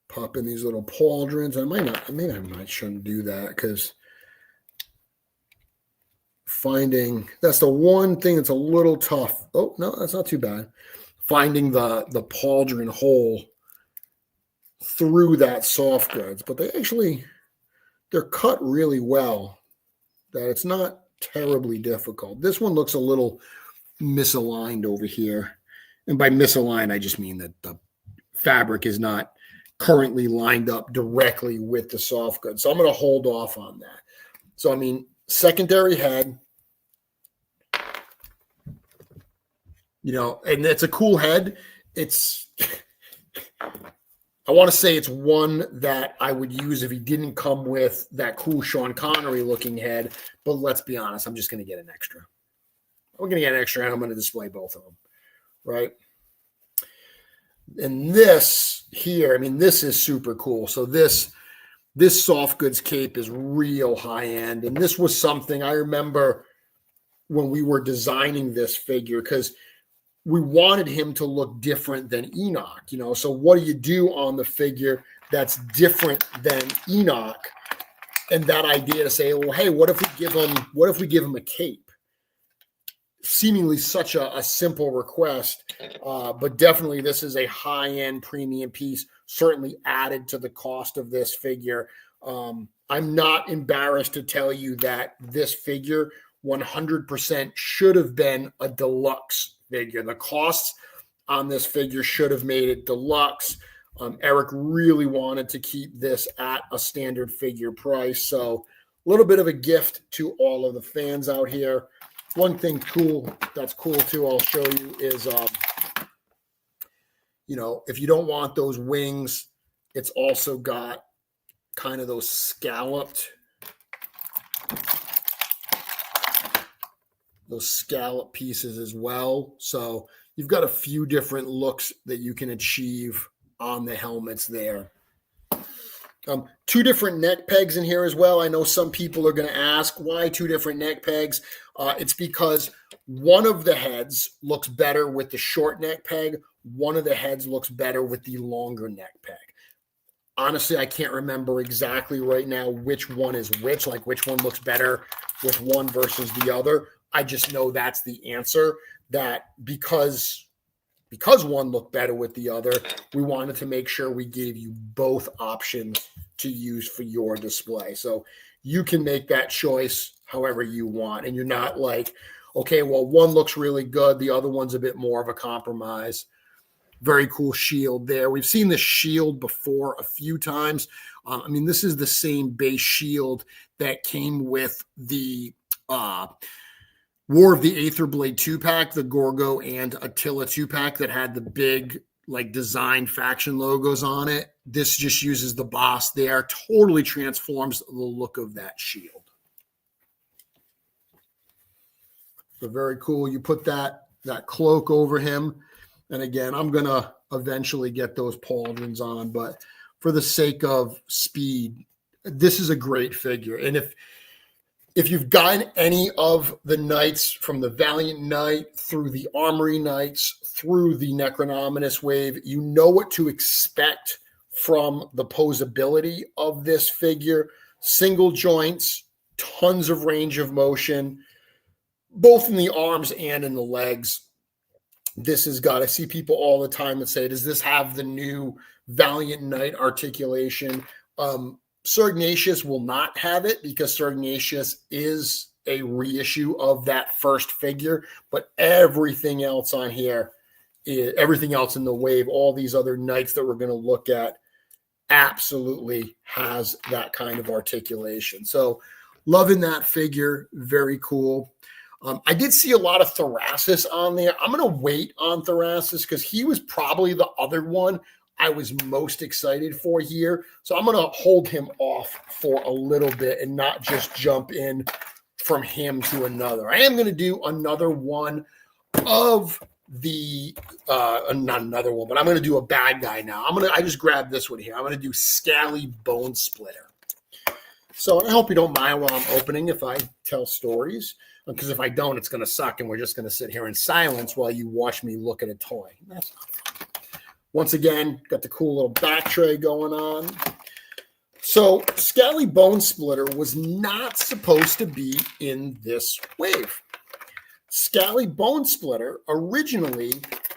Speaker 1: Pop in these little pauldrons. I shouldn't do that, because that's the one thing that's a little tough. Oh, no, that's not too bad. Finding the pauldron hole through that soft goods, but they're cut really well, that it's not terribly difficult. This one looks a little misaligned over here. And by misaligned, I just mean that the fabric is not currently lined up directly with the soft goods. So I'm going to hold off on that. So, I mean, secondary head, and it's a cool head. I want to say it's one that I would use if he didn't come with that cool Sean Connery looking head. But let's be honest, I'm just going to get an extra. We're going to get an extra, and I'm going to display both of them, right? And this here, I mean, this is super cool. So this soft goods cape is real high end. And this was something I remember when we were designing this figure, because we wanted him to look different than Enoch, So what do you do on the figure that's different than Enoch? And that idea to say, well, hey, what if we give him a cape? Seemingly such a simple request, but definitely this is a high-end premium piece, certainly added to the cost of this figure. I'm not embarrassed to tell you that this figure 100% should have been a deluxe figure. The costs on this figure should have made it deluxe. Eric really wanted to keep this at a standard figure price. So a little bit of a gift to all of the fans out here. One thing that's cool too, I'll show you is, if you don't want those wings, it's also got kind of those scallop pieces as well. So you've got a few different looks that you can achieve on the helmets there. Two different neck pegs in here as well. I know some people are going to ask, why two different neck pegs? It's because one of the heads looks better with the short neck peg. One of the heads looks better with the longer neck peg. Honestly, I can't remember exactly right now which one is which, like which one looks better with one versus the other. I just know that's the answer, that because one looked better with the other, we wanted to make sure we gave you both options to use for your display. So you can make that choice however you want. And you're not like, okay, well, one looks really good, the other one's a bit more of a compromise. Very cool shield there. We've seen this shield before a few times. I mean, this is the same base shield that came with the War of the Aetherblade 2-pack, the Gorgo and Attila 2-pack that had the big design faction logos on it. This just uses the boss there, totally transforms the look of that shield. So very cool. You put that cloak over him. And again, I'm going to eventually get those pauldrons on, but for the sake of speed, this is a great figure. And if you've gotten any of the knights from the Valiant Knight through the Armory Knights, through the Necronominous wave, you know what to expect from the posability of this figure. Single joints, tons of range of motion, both in the arms and in the legs. This has got, I see people all the time that say, does this have the new Valiant Knight articulation? Sir Ignatius will not have it because Sir Ignatius is a reissue of that first figure, but everything else on here, everything else in the wave, all these other knights that we're going to look at, absolutely has that kind of articulation. So loving that figure. Very cool. I did see a lot of Thoras on there. I'm going to wait on Thoras because he was probably the other one I was most excited for here. So I'm going to hold him off for a little bit and not just jump in from him to another. I am going to do another one of the not another one, but I'm going to do a bad guy now. I just grabbed this one here. I'm going to do Scally Bone Splitter. So I hope you don't mind while I'm opening if I tell stories, because if I don't, it's going to suck and we're just going to sit here in silence while you watch me look at a toy. That's not fun. Once again, got the cool little back tray going on. So Scally Bone Splitter was not supposed to be in this wave. Scally Bone Splitter, originally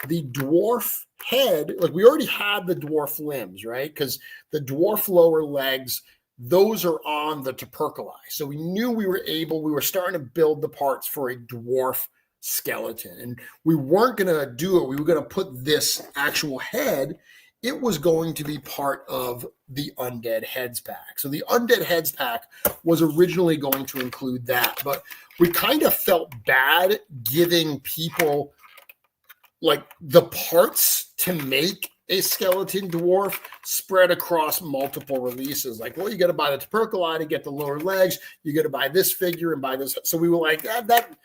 Speaker 1: the dwarf head, like we already had the dwarf limbs, right? Because the dwarf lower legs, those are on the tuberculi. So we knew we were starting to build the parts for a dwarf skeleton. And we weren't going to do it. We were going to put this actual head. It was going to be part of the Undead Heads pack. So the Undead Heads pack was originally going to include that, but we kind of felt bad giving people like the parts to make a skeleton dwarf spread across multiple releases. Like, well, you got to buy the tuberculi to get the lower legs. You got to buy this figure and buy this. So we were like, that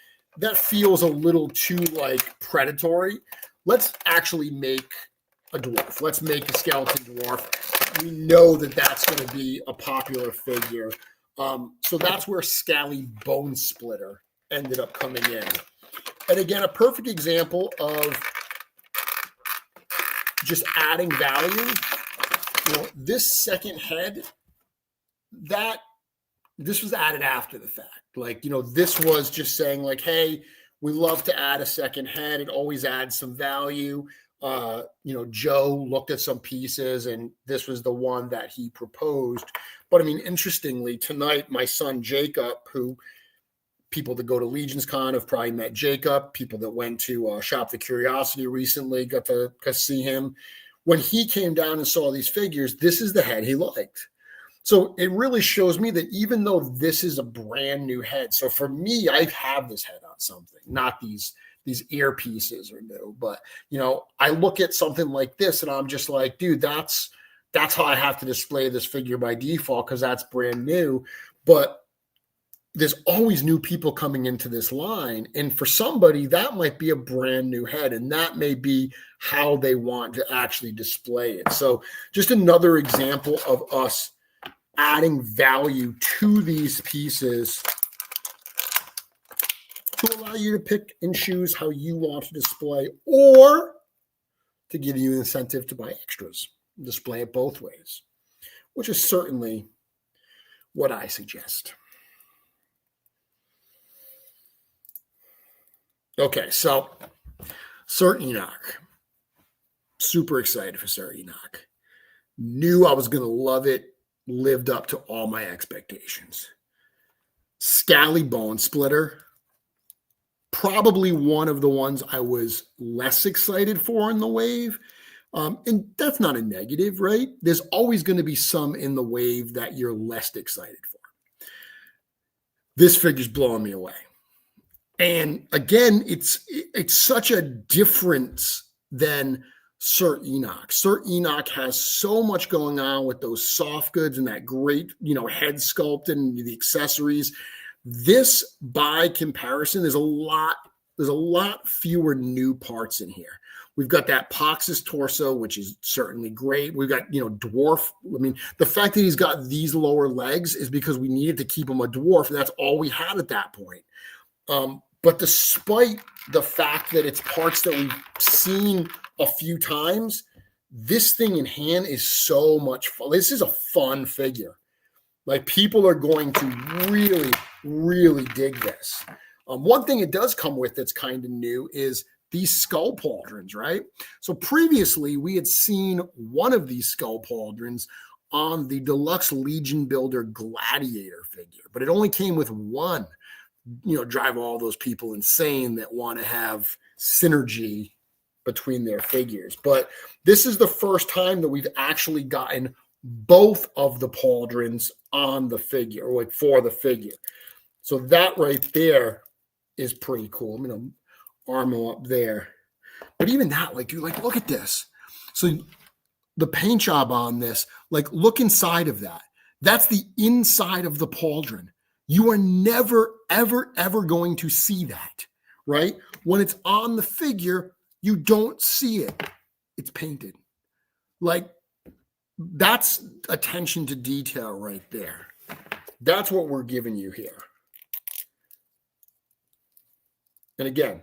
Speaker 1: feels a little too like predatory. Let's actually make a dwarf. Let's make a skeleton dwarf. We know that that's going to be a popular figure. So that's where Scally Bone Splitter ended up coming in. And again, a perfect example of just adding value. You know, this second head, this was added after the fact. Like, you know, this was just saying like, hey, we love to add a second head. It always adds some value. You know, Joe looked at some pieces and this was the one that he proposed. But I mean, interestingly, tonight, my son Jacob, who people that go to Legions Con have probably met Jacob. People that went to Shop the Curiosity recently got to see him. When he came down and saw these figures, this is the head he liked. So it really shows me that even though this is a brand new head, so for me, I have this head on something, not these earpieces are new, but you know, I look at something like this and I'm just like, dude, that's how I have to display this figure by default because that's brand new. But there's always new people coming into this line, and for somebody that might be a brand new head, and that may be how they want to actually display it. So just another example of us adding value to these pieces to allow you to pick and choose how you want to display, or to give you an incentive to buy extras, display it both ways, which is certainly what I suggest. Okay, so Sir Enoch. Super excited for Sir Enoch. Knew I was going to love it. Lived up to all my expectations. Scally Bone Splitter. Probably one of the ones I was less excited for in the wave. And that's not a negative, right? There's always going to be some in the wave that you're less excited for. This figure's blowing me away. And again, it's such a difference than Sir Enoch. Sir Enoch has so much going on with those soft goods and that great, you know, head sculpt and the accessories. This, by comparison, there's a lot fewer new parts in here. We've got that Pox's torso, which is certainly great. We've got, you know, dwarf. I mean, the fact that he's got these lower legs is because we needed to keep him a dwarf, and that's all we had at that point. But despite the fact that it's parts that we've seen a few times, this thing in hand is so much fun. This is a fun figure. Like, people are going to really, really dig this. One thing it does come with that's kind of new is these skull pauldrons, right? So previously we had seen one of these skull pauldrons on the Deluxe Legion Builder Gladiator figure, but it only came with one, drive all those people insane that want to have synergy between their figures. But this is the first time that we've actually gotten both of the pauldrons on the figure, or like for the figure. So that right there is pretty cool. I'm going to arm them up there. But even that, like, dude, like, look at this. So the paint job on this, like, look inside of that. That's the inside of the pauldron. You are never, ever, ever going to see that, right? When it's on the figure, you don't see it. It's painted. Like, that's attention to detail right there. That's what we're giving you here. And again,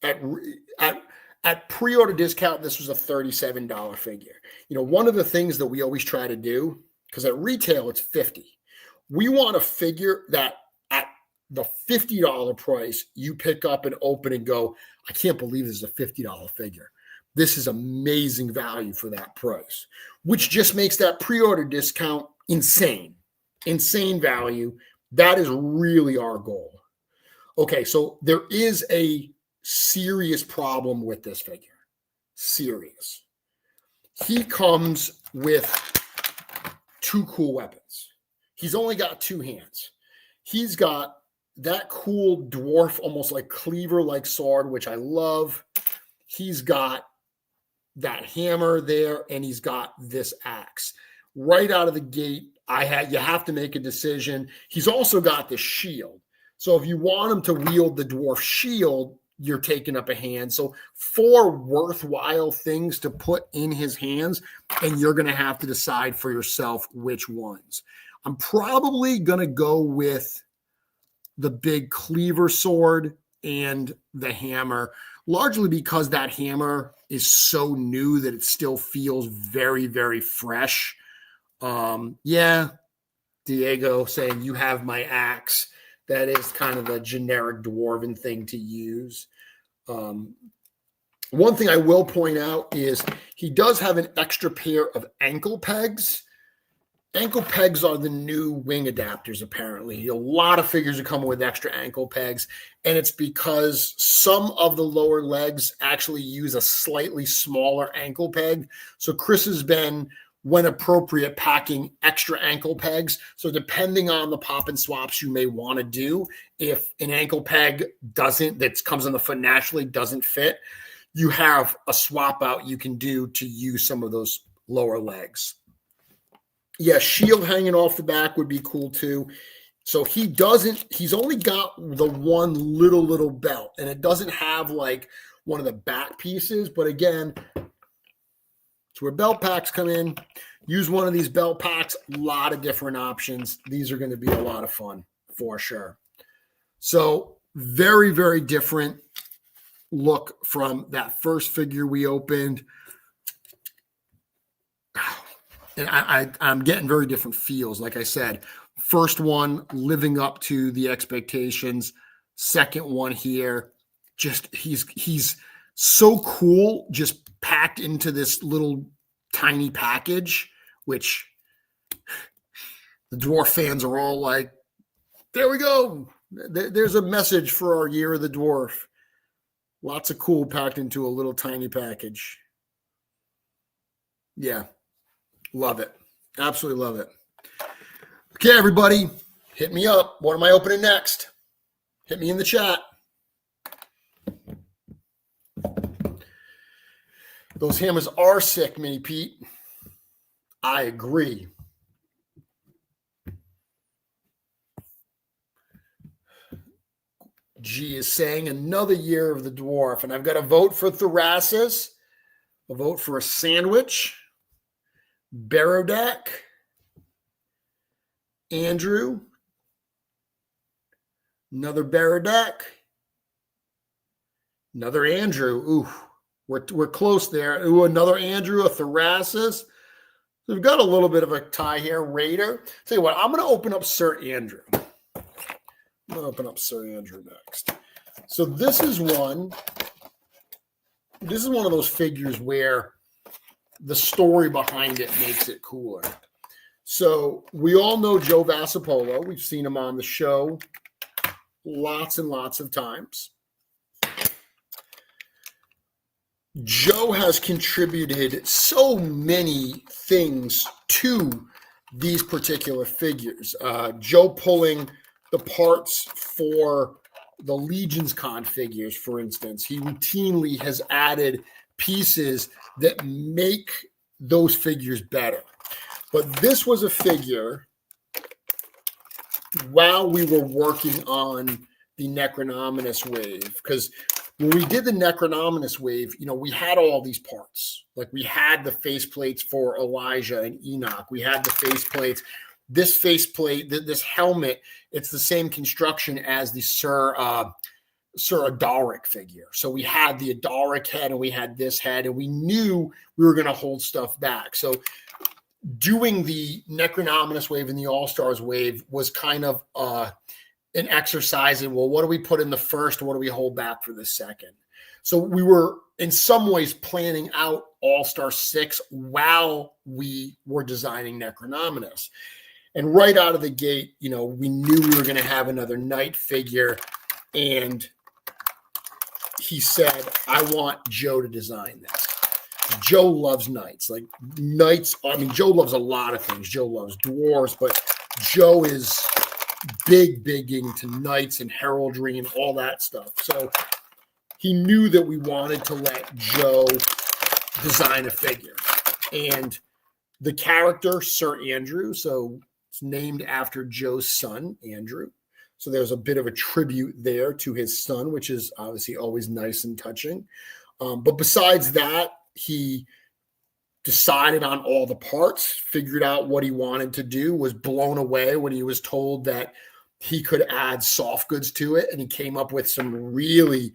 Speaker 1: at pre-order discount, this was a $37 figure. One of the things that we always try to do, because at retail it's $50. We want a figure that at the $50 price, you pick up and open and go, I can't believe this is a $50 figure. This is amazing value for that price, which just makes that pre-order discount insane. Insane value. That is really our goal. Okay, so there is a serious problem with this figure. Serious. He comes with two cool weapons. He's only got two hands. He's got that cool dwarf, almost like cleaver-like sword, which I love. He's got that hammer there, and he's got this axe. Right out of the gate, you have to make a decision. He's also got the shield. So if you want him to wield the dwarf shield, you're taking up a hand. So 4 worthwhile things to put in his hands, and you're going to have to decide for yourself which ones. I'm probably going to go with the big cleaver sword and the hammer, largely because that hammer is so new that it still feels very, very fresh. Yeah, Diego saying, you have my axe. That is kind of a generic dwarven thing to use. One thing I will point out is he does have an extra pair of ankle pegs. Ankle pegs are the new wing adapters, apparently. A lot of figures are coming with extra ankle pegs, and it's because some of the lower legs actually use a slightly smaller ankle peg. So Chris has been, when appropriate, packing extra ankle pegs. So depending on the pop and swaps you may want to do, if an ankle peg that comes on the foot naturally doesn't fit, you have a swap out you can do to use some of those lower legs. Yeah, shield hanging off the back would be cool too. So he's only got the one little belt, and it doesn't have like one of the back pieces. But again, it's where belt packs come in. Use one of these belt packs, a lot of different options. These are going to be a lot of fun for sure. So very, very different look from that first figure we opened. And I'm getting very different feels. Like I said, first one living up to the expectations. Second one here, just he's so cool, just packed into this little tiny package, which the dwarf fans are all like, there we go. There's a message for our year of the dwarf. Lots of cool packed into a little tiny package. Yeah. Love it. Absolutely love it. Okay, everybody, hit me up. What am I opening next? Hit me in the chat. Those hammers are sick, Mini Pete. I agree. G is saying another year of the dwarf. And I've got a vote for Thoras, a vote for a sandwich. Barodac, Andrew, another Barodac, another Andrew. Ooh, we're close there. Ooh, another Andrew, a Thoras. So we've got a little bit of a tie here. Raider. Tell you what, I'm going to open up Sir Andrew. I'm going to open up Sir Andrew next. So this is one of those figures where the story behind it makes it cooler. So we all know Joe Vassapolo. We've seen him on the show lots and lots of times. Joe has contributed so many things to these particular figures. Joe pulling the parts for the Legions Con figures, for instance. He routinely has added pieces that make those figures better. But this was a figure while we were working on the Necronominus wave, because when we did the Necronominus wave, we had all these parts. Like we had the faceplates for Elijah and Enoch. We had the faceplates. This faceplate, this helmet, it's the same construction as the Sir Adalric figure. So we had the Adalric head and we had this head, and we knew we were going to hold stuff back. So doing the Necronominus wave and the All-Stars wave was kind of an exercise in, well, what do we put in the first? What do we hold back for the second? So we were in some ways planning out All-Star 6 while we were designing Necronominus. And right out of the gate, we knew we were going to have another knight figure. And he said, I want Joe to design this. Joe loves knights. Like knights, Joe loves a lot of things. Joe loves dwarves, but Joe is big into knights and heraldry and all that stuff. So he knew that we wanted to let Joe design a figure. And the character, Sir Andrew, so it's named after Joe's son, Andrew. So there's a bit of a tribute there to his son, which is obviously always nice and touching. But besides that, he decided on all the parts, figured out what he wanted to do, was blown away when he was told that he could add soft goods to it. And he came up with some really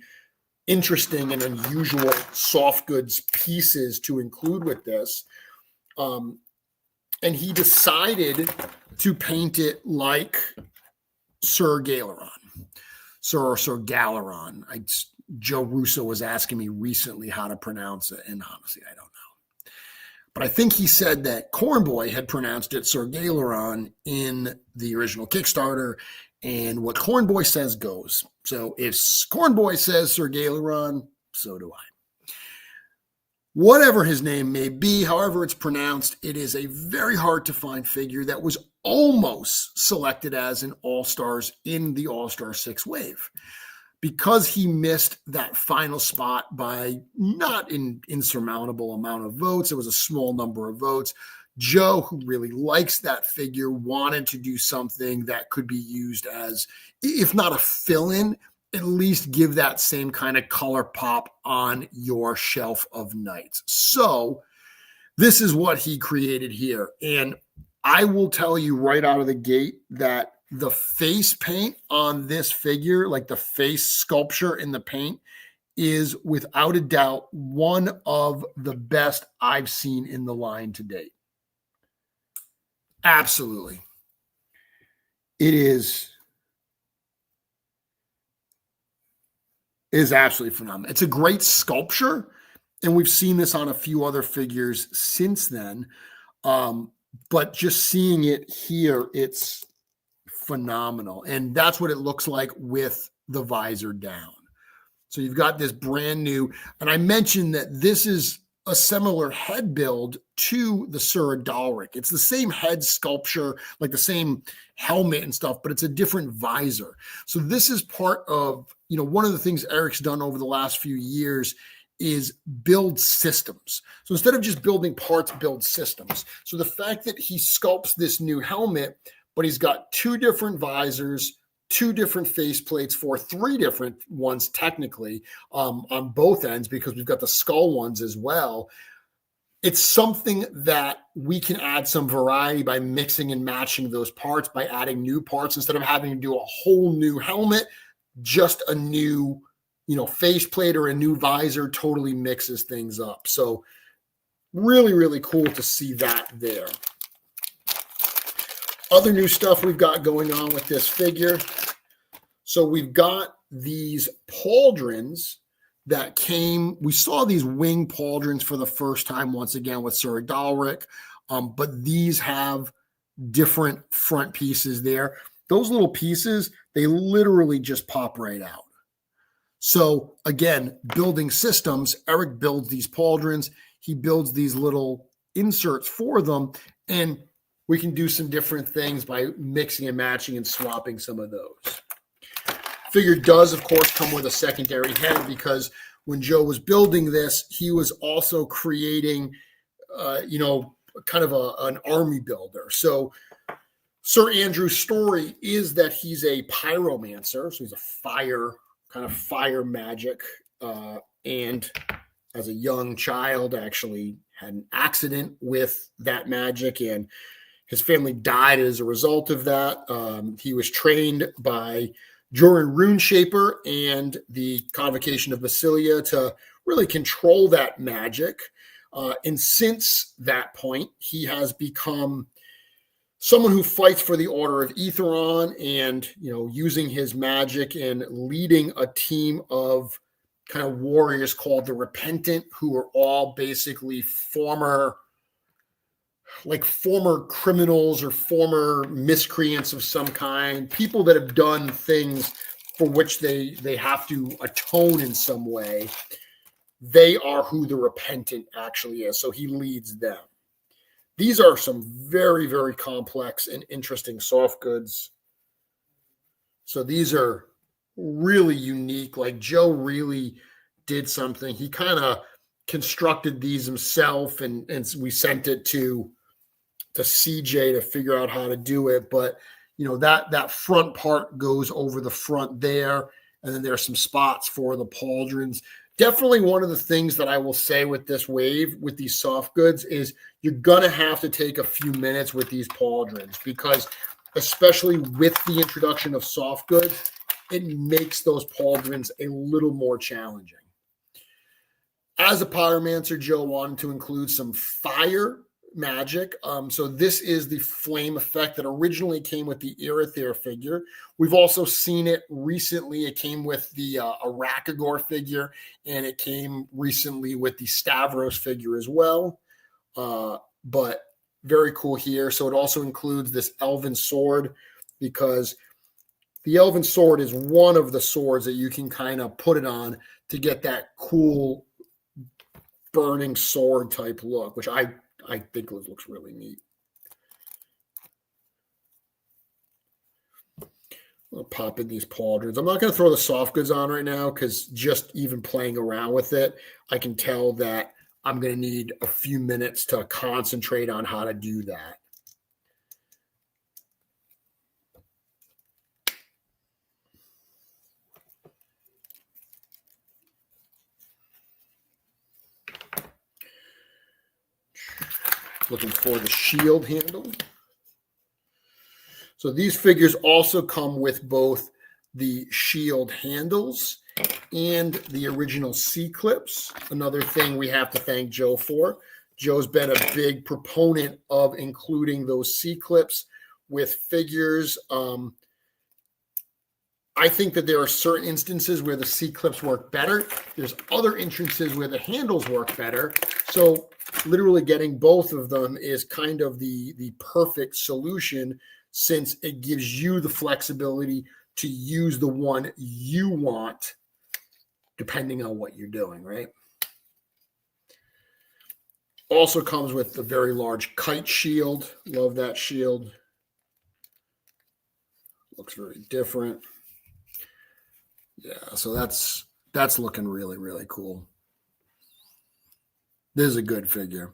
Speaker 1: interesting and unusual soft goods pieces to include with this. And he decided to paint it like Sir Galeron. Sir Galeron. Joe Russo was asking me recently how to pronounce it, and honestly, I don't know. But I think he said that Cornboy had pronounced it Sir Galeron in the original Kickstarter, and what Cornboy says goes. So if Cornboy says Sir Galeron, so do I. Whatever his name may be, however it's pronounced, it is a very hard to find figure that was almost selected as an All-Stars in the All-Star 6 wave. Because he missed that final spot by not an insurmountable amount of votes, it was a small number of votes, Joe, who really likes that figure, wanted to do something that could be used as, if not a fill-in, at least give that same kind of color pop on your shelf of knights. So this is what he created here. And I will tell you right out of the gate that the face paint on this figure, like the face sculpture in the paint, is without a doubt one of the best I've seen in the line to date. Absolutely. It is absolutely phenomenal. It's a great sculpture, and we've seen this on a few other figures since then. But just seeing it here, it's phenomenal. And that's what it looks like with the visor down. So you've got this brand new, and I mentioned that this is a similar head build to the Sir Adalric. It's the same head sculpture, like the same helmet and stuff, but it's a different visor. So this is part of, one of the things Eric's done over the last few years is build systems. So instead of just building parts, build systems. So the fact that he sculpts this new helmet, but he's got two different visors, two different faceplates for three different ones technically on both ends, because we've got the skull ones as well. It's something that we can add some variety by mixing and matching those parts, by adding new parts instead of having to do a whole new helmet. Just a new, faceplate or a new visor totally mixes things up. So really, really cool to see that there. Other new stuff we've got going on with this figure. So we've got these pauldrons that came. We saw these wing pauldrons for the first time once again with Sir Adalric, but these have different front pieces there. Those little pieces, they literally just pop right out. So again, building systems, Eric builds these pauldrons. He builds these little inserts for them, and we can do some different things by mixing and matching and swapping some of those. Figure does, of course, come with a secondary head because when Joe was building this, he was also creating, kind of an army builder. So Sir Andrew's story is that he's a pyromancer. So he's a fire magic. And as a young child, actually had an accident with that magic, and his family died as a result of that. He was trained by Joran Runeshaper and the Convocation of Basilia to really control that magic. And since that point, he has become someone who fights for the Order of Aetheron and, using his magic and leading a team of kind of warriors called the Repentant, who are all basically former criminals or former miscreants of some kind, people that have done things for which they have to atone in some way. They are who the Repentant actually is. So he leads them. These are some very, very complex and interesting soft goods. So these are really unique. Like Joe really did something. He kind of constructed these himself, and we sent it to CJ to figure out how to do it. But that front part goes over the front there, and then there's some spots for the pauldrons. Definitely one of the things that I will say with this wave, with these soft goods, is you're going to have to take a few minutes with these pauldrons, because especially with the introduction of soft goods, it makes those pauldrons a little more challenging. As a pyromancer, Joe wanted to include some fire magic. So this is the flame effect that originally came with the Irithyr figure. We've also seen it recently. It came with the Arakagor figure, and it came recently with the Stavros figure as well. But very cool here. So it also includes this elven sword, because the elven sword is one of the swords that you can kind of put it on to get that cool burning sword type look, which I think looks really neat. I'll pop in these pauldrons. I'm not going to throw the soft goods on right now, because just even playing around with it, I can tell that I'm going to need a few minutes to concentrate on how to do that. Looking for the shield handle. So these figures also come with both the shield handles and the original C-clips. Another thing we have to thank Joe for. Joe's been a big proponent of including those C-clips with figures. I think that there are certain instances where the C-clips work better. There's other instances where the handles work better. So literally getting both of them is kind of the perfect solution, since it gives you the flexibility to use the one you want depending on what you're doing, right? Also comes with a very large kite shield. Love that shield. Looks very different. Yeah, so that's looking really, really cool. This is a good figure.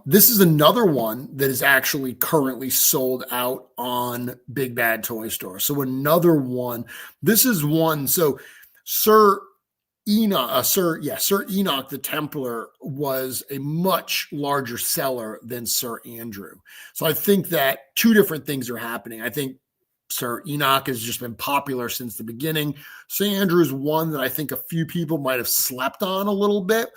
Speaker 1: This is another one that is actually currently sold out on Big Bad Toy Store. So another one. This is one. So Sir Enoch the Templar was a much larger seller than Sir Andrew. So I think that two different things are happening. I think Sir Enoch has just been popular since the beginning. Sir Andrew is one that I think a few people might have slept on a little bit.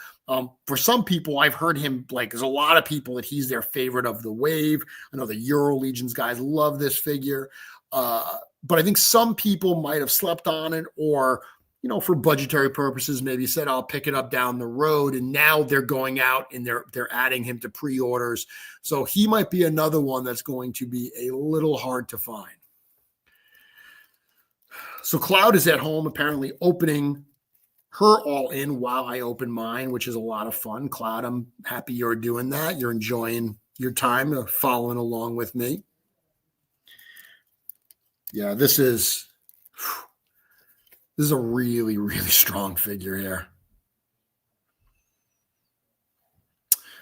Speaker 1: For some people, I've heard him, there's a lot of people that he's their favorite of the wave. I know the Euro Legions guys love this figure. But I think some people might have slept on it, or for budgetary purposes, maybe said, I'll pick it up down the road. And now they're going out and they're adding him to pre-orders. So he might be another one that's going to be a little hard to find. So Cloud is at home, apparently opening her all in while I open mine, which is a lot of fun. Cloud, I'm happy you're doing that. You're enjoying your time, following along with me. Yeah, this is a really, really strong figure here.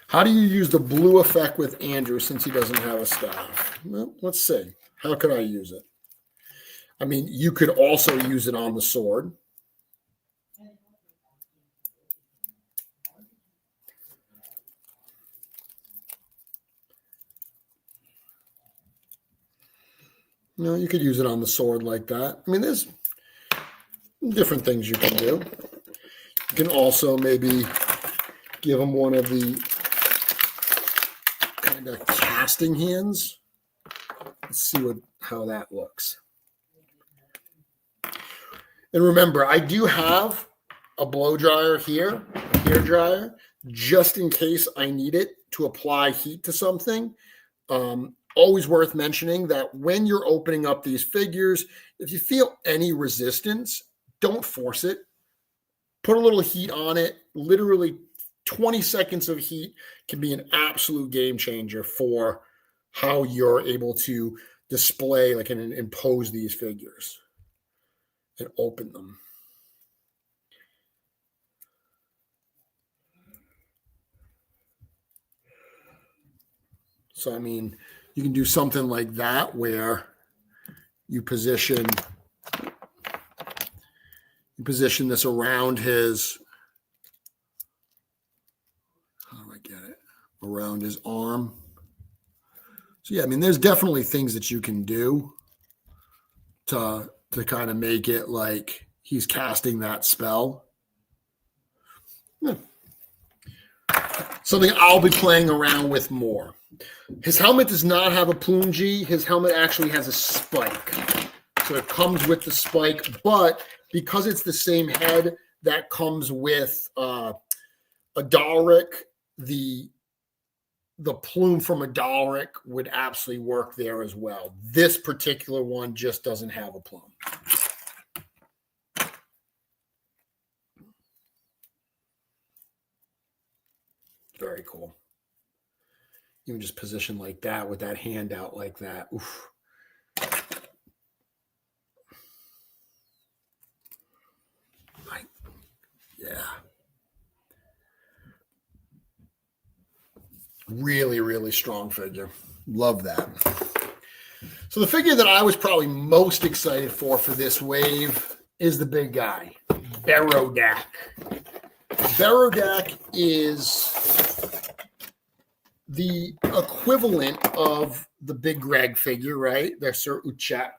Speaker 1: How do you use the blue effect with Andrew since he doesn't have a staff? Well, let's see. How could I use it? I mean, you could also use it on the sword. You could use it on the sword like that. I mean, there's different things you can do. You can also maybe give him one of the kind of casting hands. Let's see how that looks. And remember, I do have a blow dryer here, a hair dryer, just in case I need it to apply heat to something. Always worth mentioning that when you're opening up these figures, if you feel any resistance, don't force it. Put a little heat on it. Literally 20 seconds of heat can be an absolute game changer for how you're able to display and impose these figures and open them. So, I mean, you can do something like that where you position this around his, how do I get it? Around his arm. So, yeah, I mean, there's definitely things that you can do to kind of make it like he's casting that spell. Yeah. Something I'll be playing around with more. His helmet does not have a plungy. His helmet actually has a spike. So it comes with the spike, but because it's the same head that comes with a Dalric, the plume from a Dalric would absolutely work there as well. This particular one just doesn't have a plume. Very cool. Even just position like that with that hand out like that. Oof. Yeah. Really, really strong figure. Love that. So the figure that I was probably most excited for this wave is the big guy, Barodac. Barodac is the equivalent of the Big Greg figure, right? They're Sir Uchek.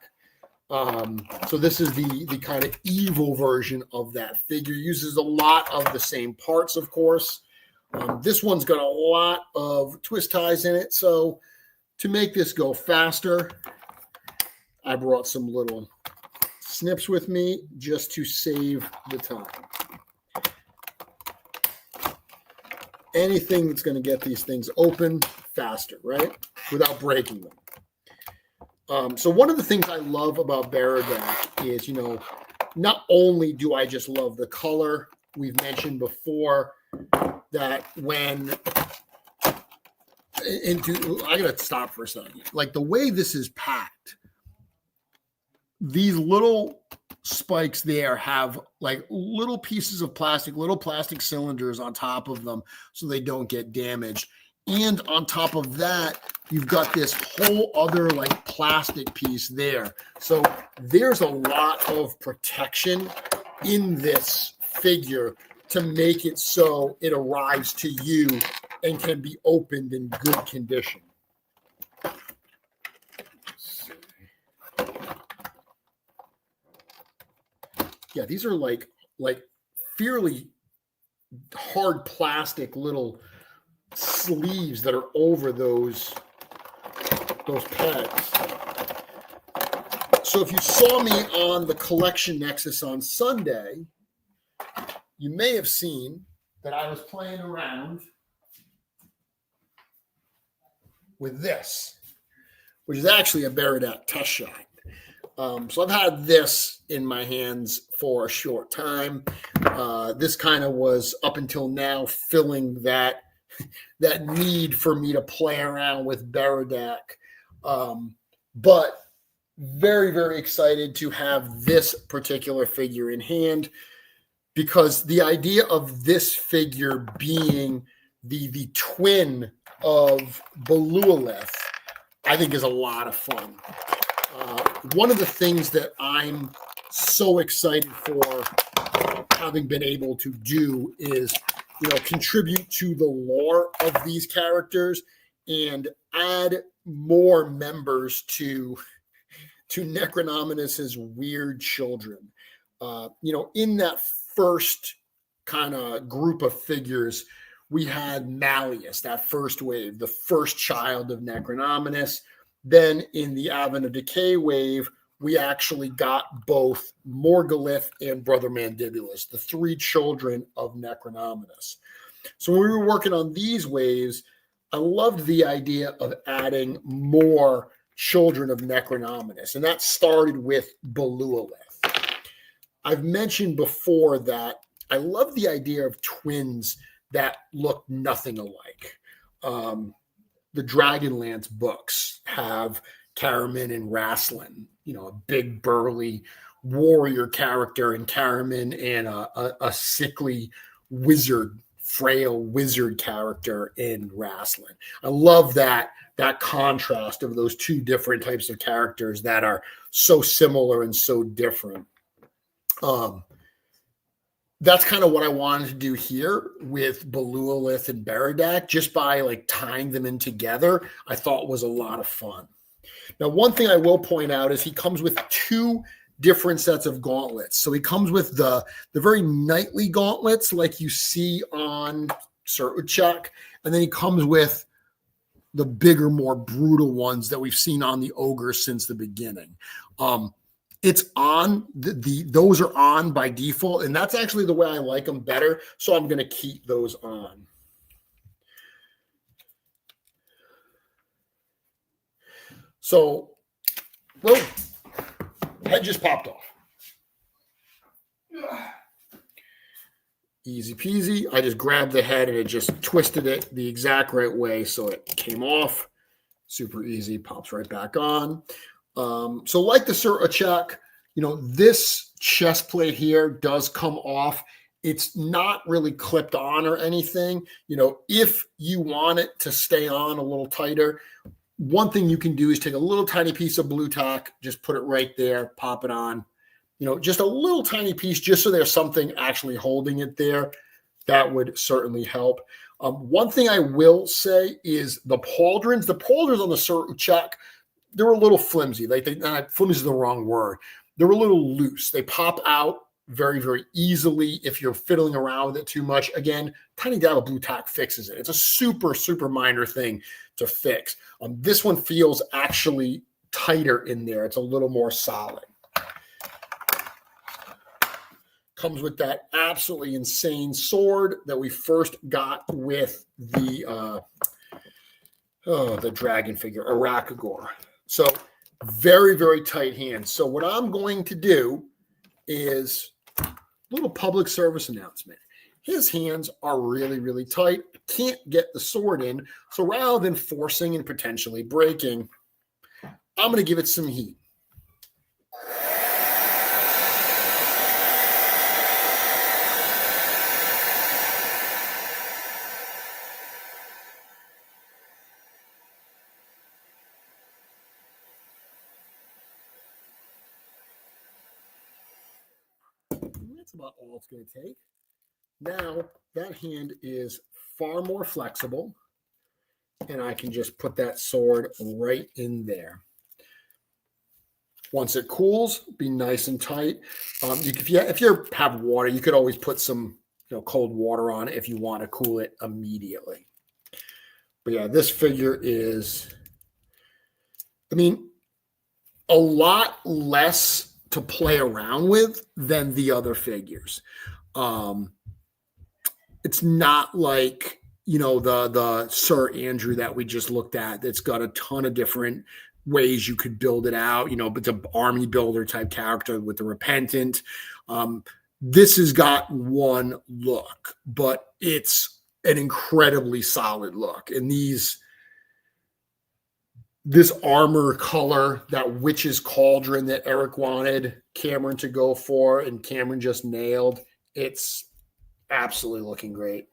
Speaker 1: So this is the kind of evil version of that figure. Uses a lot of the same parts, of course. This one's got a lot of twist ties in it. So to make this go faster, I brought some little snips with me just to save the time. Anything that's going to get these things open faster, right? Without breaking them. So one of the things I love about Barodac is, not only do I just love the color, we've mentioned before that when I got to stop for a second. Like the way this is packed, these little spikes there have like little pieces of plastic, little plastic cylinders on top of them so they don't get damaged. And on top of that, you've got this whole other like plastic piece there. So there's a lot of protection in this figure to make it so it arrives to you and can be opened in good condition. Yeah, these are like fairly hard plastic little sleeves that are over those pegs. So if you saw me on the Collection Nexus on Sunday, you may have seen that I was playing around with this, which is actually a Barodac test shot. So I've had this in my hands for a short time. This kind of was up until now filling that need for me to play around with Barodac. But very, very excited to have this particular figure in hand, because the idea of this figure being the twin of Belualith, I think is a lot of fun. One of the things that I'm so excited for having been able to do is, contribute to the lore of these characters and add more members to Necronominus's weird children. In that first kind of group of figures, we had Malleus, that first wave, the first child of Necronominus. Then in the Advent of Decay wave, we actually got both Morgulith and Brother Mandibulus, the three children of Necronominus. So when we were working on these waves, I loved the idea of adding more children of Necronominus, and that started with Belualith. I've mentioned before that I love the idea of twins that look nothing alike. The Dragonlance books have Caramin and Rasslin, a big burly warrior character in Caramin and a sickly wizard, frail wizard character in Rasslin. I love that contrast of those two different types of characters that are so similar and so different. That's kind of what I wanted to do here with Belualith and Barodac, just by tying them in together. I thought was a lot of fun. Now, one thing I will point out is he comes with two different sets of gauntlets. So he comes with the very knightly gauntlets like you see on Sir Uchak, and then he comes with the bigger, more brutal ones that we've seen on the ogre since the beginning. It's on those are on by default, and that's actually the way I like them better. So I'm going to keep those on. So, well, head just popped off. Easy peasy. I just grabbed the head and it just twisted it the exact right way, so it came off. Super easy. Pops right back on. So like the Sir Uchak, this chest plate here does come off. It's not really clipped on or anything. If you want it to stay on a little tighter, one thing you can do is take a little tiny piece of blue tack, just put it right there, pop it on, just a little tiny piece, just so there's something actually holding it there. That would certainly help. One thing I will say is the pauldrons on the Sir Uchak, they're a little flimsy. Flimsy is the wrong word. They're a little loose. They pop out very, very easily if you're fiddling around with it too much. Again, tiny dab of blue tack fixes it. It's a super, super minor thing to fix. This one feels actually tighter in there. It's a little more solid. Comes with that absolutely insane sword that we first got with the dragon figure, Arakagor. So very, very tight hands. So what I'm going to do is a little public service announcement. His hands are really, really tight. I can't get the sword in. So rather than forcing and potentially breaking, I'm going to give it some heat. That's about all it's going to take. Now that hand is far more flexible, and I can just put that sword right in there. Once it cools, be nice and tight. If you have water, you could always put some cold water on it if you want to cool it immediately. But yeah, this figure is, a lot less to play around with than the other figures. It's not like, the Sir Andrew that we just looked at that's got a ton of different ways you could build it out, but the army builder type character with the repentant. This has got one look, but it's an incredibly solid look. And this armor color, that witch's cauldron that Eric wanted Cameron to go for and Cameron just nailed, it's absolutely looking great.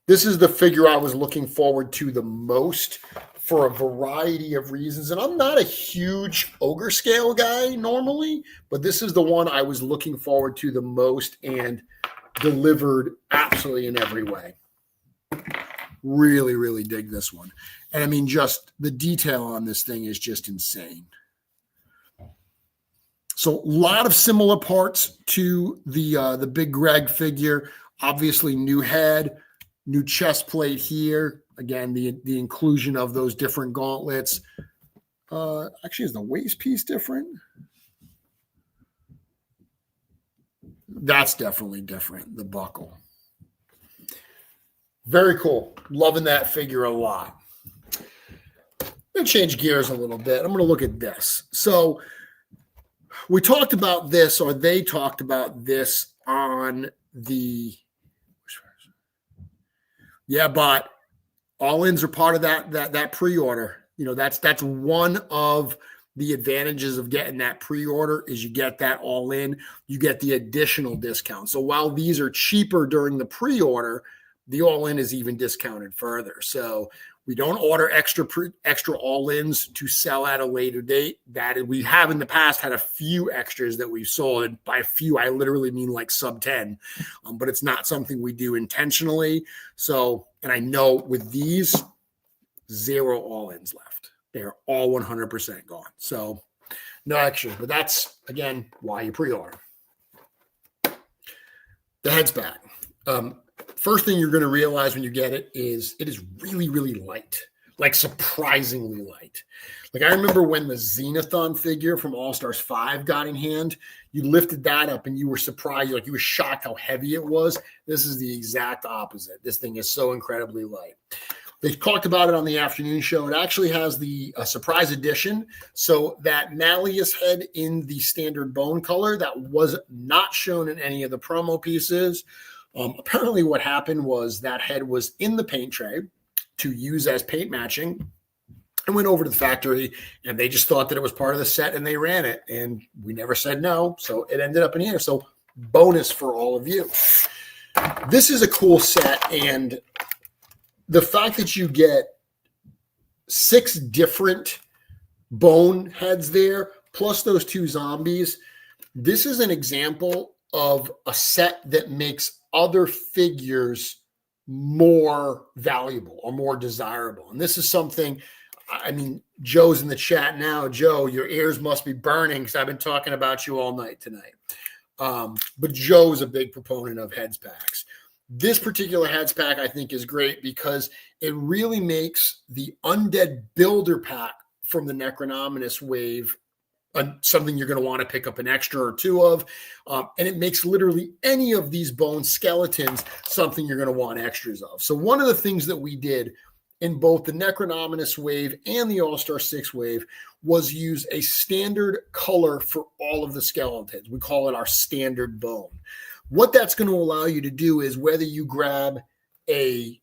Speaker 1: This is the figure I was looking forward to the most for a variety of reasons. And I'm not a huge ogre scale guy normally, but this is the one I was looking forward to the most and delivered absolutely in every way. Really, really dig this one. And I mean, just the detail on this thing is just insane. So a lot of similar parts to the Big Greg figure. Obviously, new head, new chest plate here. Again, the inclusion of those different gauntlets. Actually, is the waist piece different? That's definitely different, the buckle. Very cool. Loving that figure a lot. I'm going to change gears a little bit. I'm going to look at this. So we talked about this, or they talked about this on the... Yeah, but all-ins are part of that pre-order. That's one of the advantages of getting that pre-order is you get that all-in. You get the additional discount. So while these are cheaper during the pre-order, the all-in is even discounted further. So we don't order extra all-ins to sell at a later date. That we have in the past had a few extras that we've sold. And by a few, I literally mean like sub 10. But it's not something we do intentionally. So, and I know with these, 0 all-ins left. They're all 100% gone. So no extras. But that's, again, why you pre-order. The head's back. First thing you're going to realize when you get it is really, really light, like surprisingly light. Like I remember when the Xenothon figure from Allstars 5 got in hand, you lifted that up and you were surprised, like you were shocked how heavy it was. This is the exact opposite. This thing is so incredibly light. They talked about it on the afternoon show. It actually has the surprise edition. So that Malleus head in the standard bone color that was not shown in any of the promo pieces. Apparently what happened was that head was in the paint tray to use as paint matching and went over to the factory and they just thought that it was part of the set and they ran it and we never said no. So it ended up in here. So bonus for all of you. This is a cool set. And the fact that you get 6 different bone heads there, plus those 2 zombies, this is an example of a set that makes other figures more valuable or more desirable. And this is something, I mean, Joe's in the chat now. Joe, your ears must be burning because I've been talking about you all night tonight. But Joe's a big proponent of heads packs. This particular heads pack I think is great because it really makes the undead builder pack from the Necronominus wave something you're going to want to pick up an extra or 2 of. And it makes literally any of these bone skeletons something you're going to want extras of. So one of the things that we did in both the Necronominus wave and the All-Star 6 wave was use a standard color for all of the skeletons. We call it our standard bone. What that's going to allow you to do is whether you grab a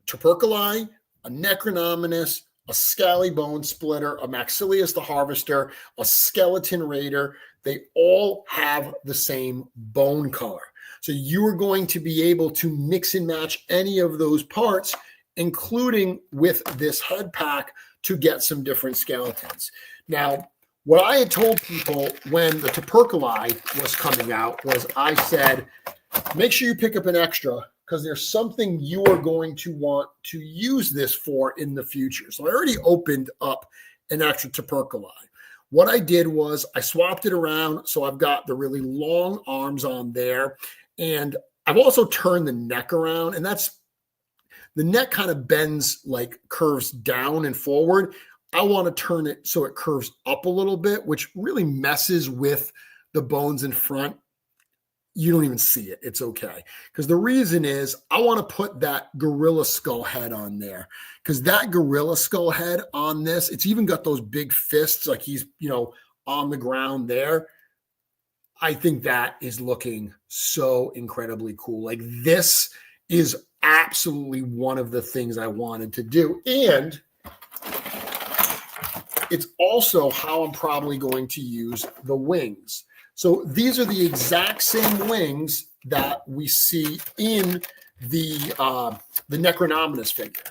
Speaker 1: Tuberculi, a Necronominus, a Scally Bone Splitter, a Maxilius the Harvester, a Skeleton Raider, they all have the same bone color. So you are going to be able to mix and match any of those parts, including with this head pack, to get some different skeletons. Now, what I had told people when the Tuberculi was coming out was I said, make sure you pick up an extra because there's something you are going to want to use this for in the future. So I already opened up an extra Tuberculi. What I did was I swapped it around. So I've got the really long arms on there. And I've also turned the neck around. And that's the neck kind of bends, like curves down and forward. I want to turn it so it curves up a little bit, which really messes with the bones in front. You don't even see it. It's okay. Because the reason is I want to put that gorilla skull head on there. Because that gorilla skull head on this, it's even got those big fists like he's, on the ground there. I think that is looking so incredibly cool. Like this is absolutely one of the things I wanted to do. And it's also how I'm probably going to use the wings. So these are the exact same wings that we see in the Necronominus figure.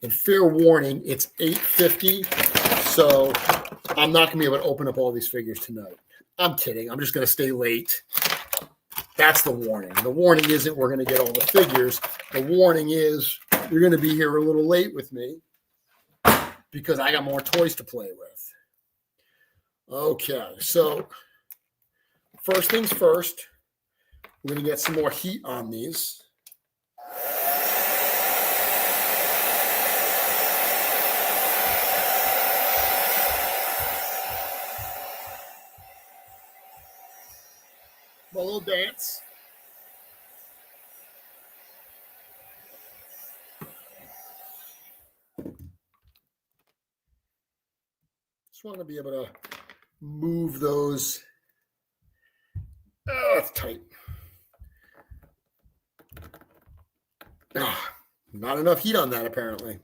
Speaker 1: And fair warning, it's $8.50, so I'm not going to be able to open up all these figures tonight. I'm kidding. I'm just going to stay late. That's the warning. The warning isn't we're going to get all the figures. The warning is you're going to be here a little late with me because I got more toys to play with. Okay, so first things first, we're going to get some more heat on these. A little dance. Just want to be able to move those. Oh, it's tight. Oh, not enough heat on that, apparently.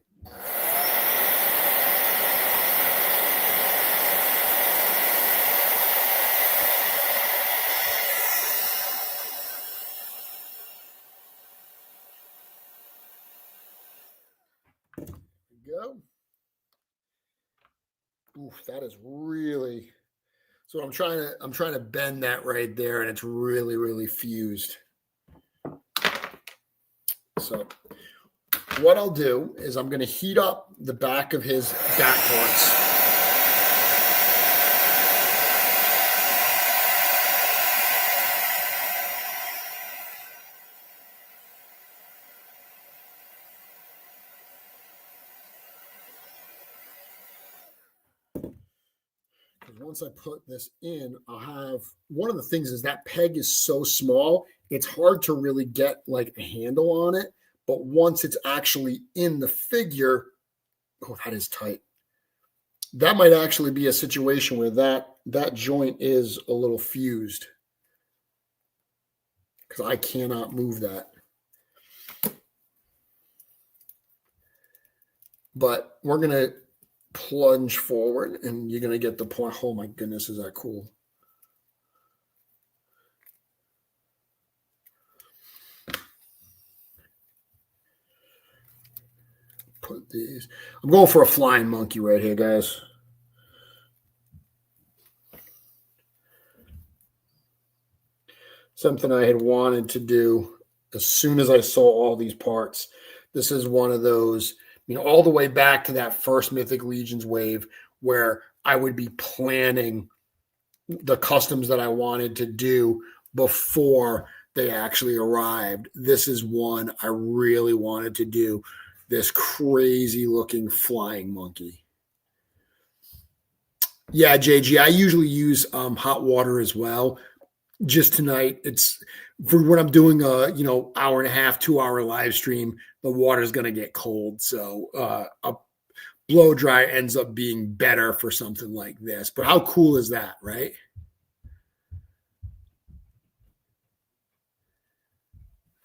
Speaker 1: Go. Oof, that is really. So I'm trying to bend that right there, and it's really, really fused. So what I'll do is I'm going to heat up the back of his back parts. Once I put this in, I'll have one of the things is that peg is so small, it's hard to really get like a handle on it. But once it's actually in the figure, oh, that is tight. That might actually be a situation where that joint is a little fused because I cannot move that. But we're going to plunge forward and you're going to get the point. Oh my goodness, is that cool? Put these. I'm going for a flying monkey right here, guys. Something I had wanted to do as soon as I saw all these parts. This is one of those, all the way back to that first Mythic Legions wave where I would be planning the customs that I wanted to do before they actually arrived. This is one I really wanted to do, this crazy looking flying monkey. Yeah, JG, I usually use hot water as well. Just tonight, it's for when I'm doing a hour and a half, 2 hour live stream, the water's going to get cold. So a blow dry ends up being better for something like this. But how cool is that, right?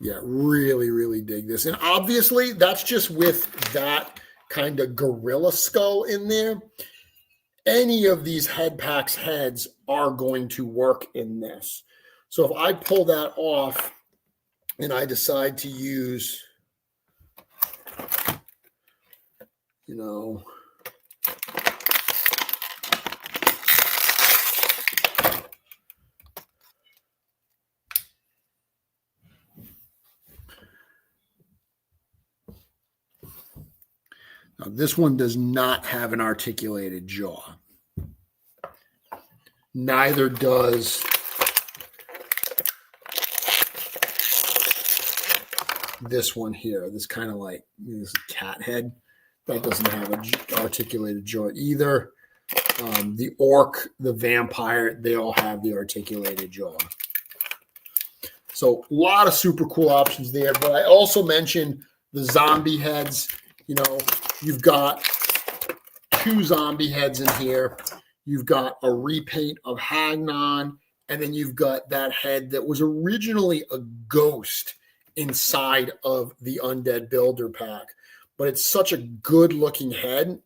Speaker 1: Yeah, really, really dig this. And obviously, that's just with that kind of gorilla skull in there. Any of these head packs heads are going to work in this. So if I pull that off and I decide to use, now this one does not have an articulated jaw. Neither does this one here. This kind of like this cat head. That doesn't have an articulated jaw either. The orc, the vampire, they all have the articulated jaw. So a lot of super cool options there. But I also mentioned the zombie heads. You know, you've got 2 zombie heads in here. You've got a repaint of Hagnon, and then you've got that head that was originally a ghost inside of the Undead Builder pack. But it's such a good-looking head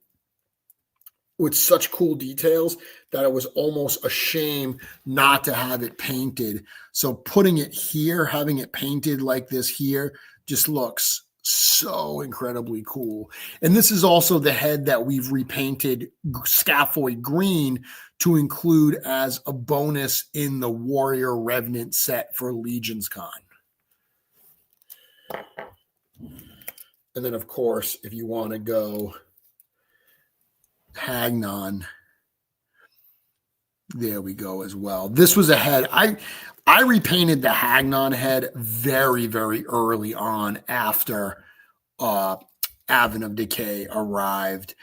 Speaker 1: with such cool details that it was almost a shame not to have it painted. So putting it here, having it painted like this here, just looks so incredibly cool. And this is also the head that we've repainted scaphoid green to include as a bonus in the Warrior Revenant set for Legions Con. And then, of course, if you want to go Hagnon, there we go as well. This was a head. I repainted the Hagnon head very, very early on after Advent of Decay arrived.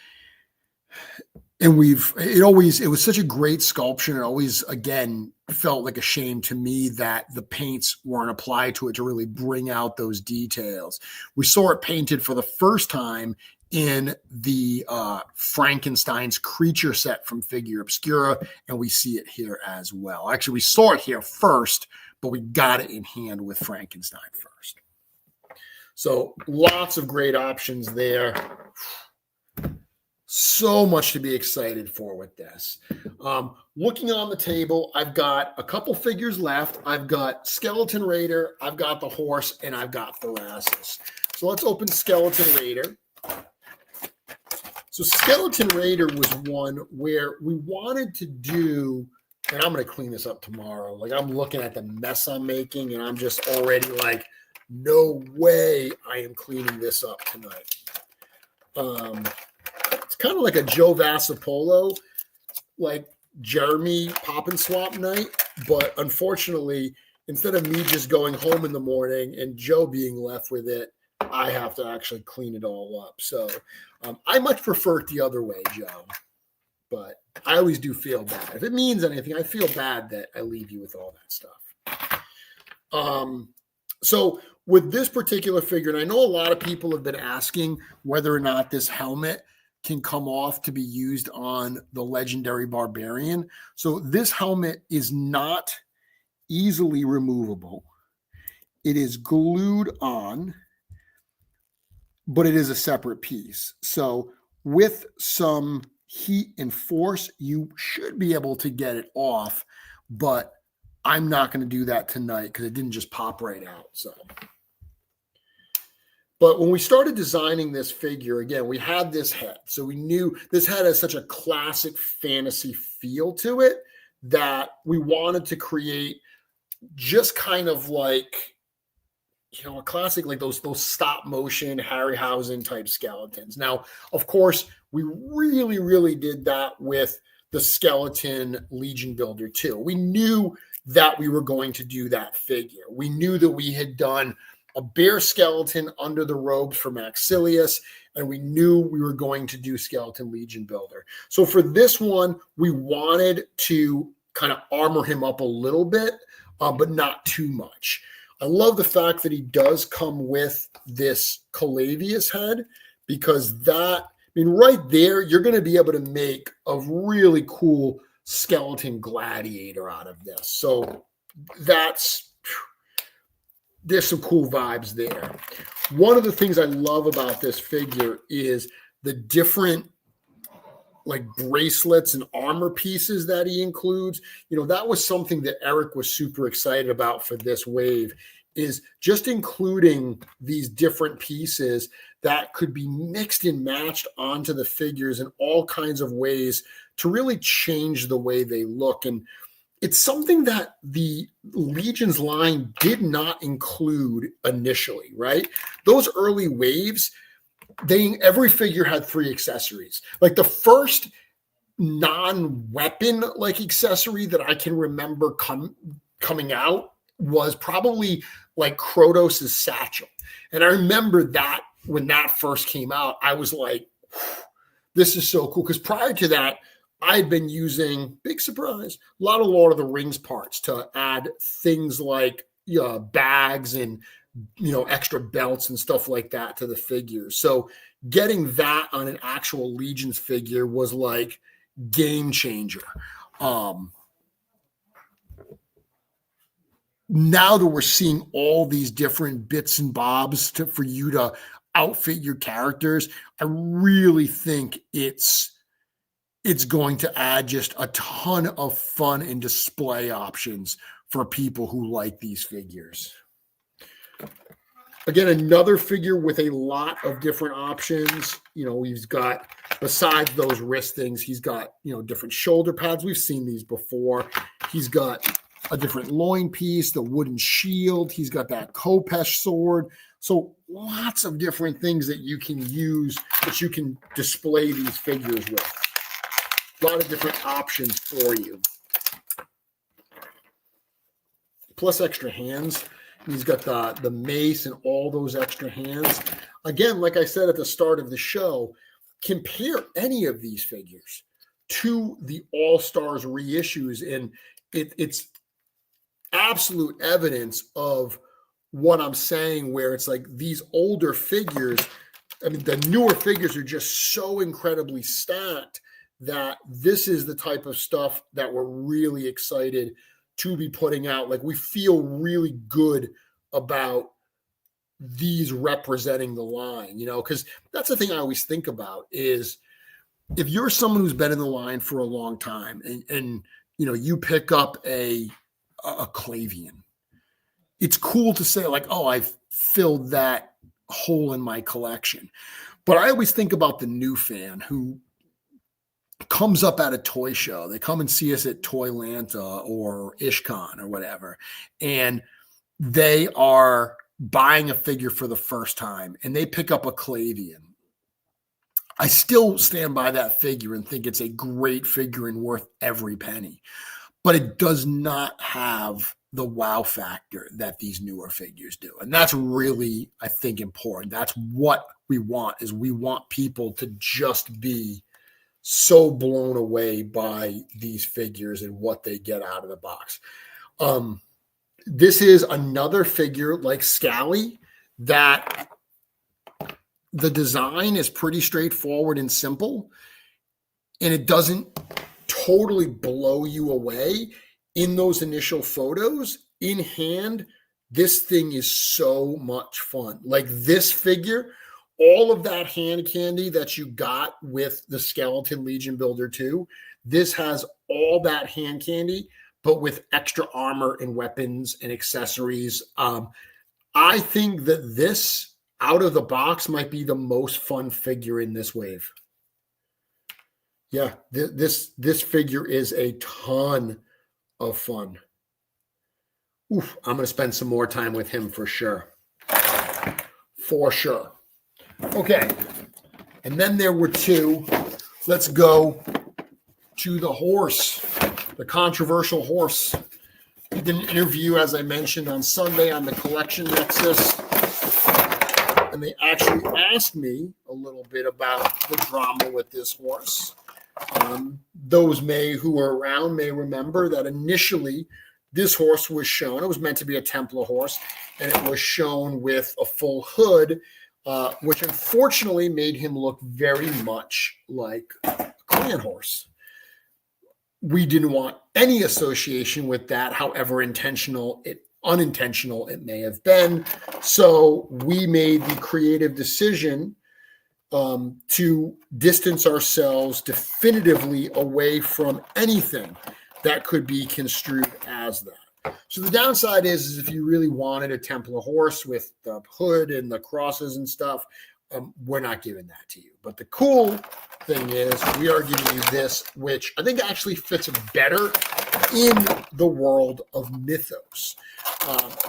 Speaker 1: And it was such a great sculpture. It always, again, felt like a shame to me that the paints weren't applied to it to really bring out those details. We saw it painted for the first time in the Frankenstein's creature set from Figure Obscura, and we see it here as well. Actually, we saw it here first, but we got it in hand with Frankenstein first. So lots of great options there. So much to be excited for with this. Looking on the table, I've got a couple figures left. I've got Skeleton Raider, I've got the horse, and I've got Thoras. So let's open Skeleton Raider. So Skeleton Raider was one where we wanted to do, and I'm going to clean this up tomorrow. Like, I'm looking at the mess I'm making, and I'm just already like, no way I am cleaning this up tonight. It's kind of like a Joe Vassapolo, like Jeremy pop and swap night. But unfortunately, instead of me just going home in the morning and Joe being left with it, I have to actually clean it all up. So I much prefer it the other way, Joe. But I always do feel bad. If it means anything, I feel bad that I leave you with all that stuff. So with this particular figure, and I know a lot of people have been asking whether or not this helmet can come off to be used on the legendary barbarian. So this helmet is not easily removable. It is glued on, but it is a separate piece. So with some heat and force, you should be able to get it off, but I'm not going to do that tonight because it didn't just pop right out. So, but when we started designing this figure, again, we had this head. So we knew this head has such a classic fantasy feel to it that we wanted to create just kind of like, you know, a classic, like those stop motion Harryhausen type skeletons. Now, of course, we really, really did that with the Skeleton Legion Builder too. We knew that we were going to do that figure. We knew that we had done a bear skeleton under the robes for Maxilius, and we knew we were going to do Skeleton Legion Builder. So for this one, we wanted to kind of armor him up a little bit, but not too much. I love the fact that he does come with this Calavius head, because that, I mean, right there, you're going to be able to make a really cool skeleton gladiator out of this. So there's some cool vibes there. One of the things I love about this figure is the different like bracelets and armor pieces that he includes. You know, that was something that Eric was super excited about for this wave, is just including these different pieces that could be mixed and matched onto the figures in all kinds of ways to really change the way they look. And it's something that the Legions line did not include initially, right? Those early waves, every figure had 3 accessories. Like the first non-weapon like accessory that I can remember coming out was probably like Kratos' satchel. And I remember that when that first came out, I was like, this is so cool. Because prior to that, I'd been using, big surprise, a lot of Lord of the Rings parts to add things like bags and extra belts and stuff like that to the figures. So getting that on an actual Legions figure was like game changer. Now that we're seeing all these different bits and bobs for you to outfit your characters, I really think it's going to add just a ton of fun and display options for people who like these figures. Again, another figure with a lot of different options. He's got, besides those wrist things, he's got, different shoulder pads. We've seen these before. He's got a different loin piece, the wooden shield. He's got that Kopesh sword. So lots of different things that you can use, that you can display these figures with. A lot of different options for you. Plus extra hands. He's got the mace and all those extra hands. Again, like I said at the start of the show, compare any of these figures to the All-Stars reissues, and it's absolute evidence of what I'm saying, where it's like these older figures, I mean, the newer figures are just so incredibly stacked that this is the type of stuff that we're really excited to be putting out. Like, we feel really good about these representing the line, because that's the thing I always think about is, if you're someone who's been in the line for a long time and you pick up a Clavian, it's cool to say like, oh, I've filled that hole in my collection. But I always think about the new fan who comes up at a toy show. They come and see us at Toylanta or IshCon or whatever, and they are buying a figure for the first time and they pick up a Clavian. I still stand by that figure and think it's a great figure and worth every penny, but it does not have the wow factor that these newer figures do. And that's really, I think, important. That's what we want, is we want people to just be so blown away by these figures and what they get out of the box. This is another figure like Scally that the design is pretty straightforward and simple, and it doesn't totally blow you away in those initial photos. In hand, this thing is so much fun. Like this figure, all of that hand candy that you got with the Skeleton Legion Builder 2, this has all that hand candy, but with extra armor and weapons and accessories. I think that this, out of the box, might be the most fun figure in this wave. Yeah, this figure is a ton of fun. Oof, I'm going to spend some more time with him for sure. For sure. Okay, and then there were two. Let's go to the horse, the controversial horse. We did an interview, as I mentioned, on Sunday on the Collection Nexus, and they actually asked me a little bit about the drama with this horse. Those who were around may remember that initially this horse was shown. It was meant to be a Templar horse, and it was shown with a full hood, which unfortunately made him look very much like a clan horse. We didn't want any association with that, however unintentional it may have been. So we made the creative decision to distance ourselves definitively away from anything that could be construed as that. So the downside is if you really wanted a Templar horse with the hood and the crosses and stuff, we're not giving that to you. But the cool thing is we are giving you this, which I think actually fits better in the world of Mythos.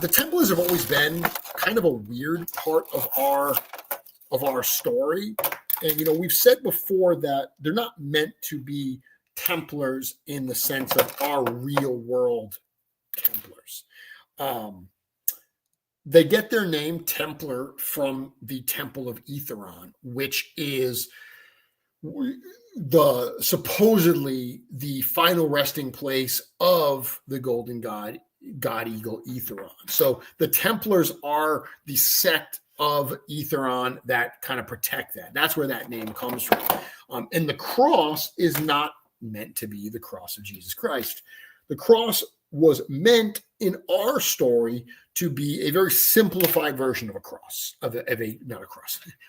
Speaker 1: The Templars have always been kind of a weird part of our story. And, we've said before that they're not meant to be Templars in the sense of our real world Templars. They get their name Templar from the Temple of Aetheron, which is supposedly the final resting place of the golden god eagle Aetheron. So the Templars are the sect of Aetheron that kind of protect that. That's where that name comes from. And the cross is not meant to be the cross of Jesus Christ. The cross was meant in our story to be a very simplified version of a cross, a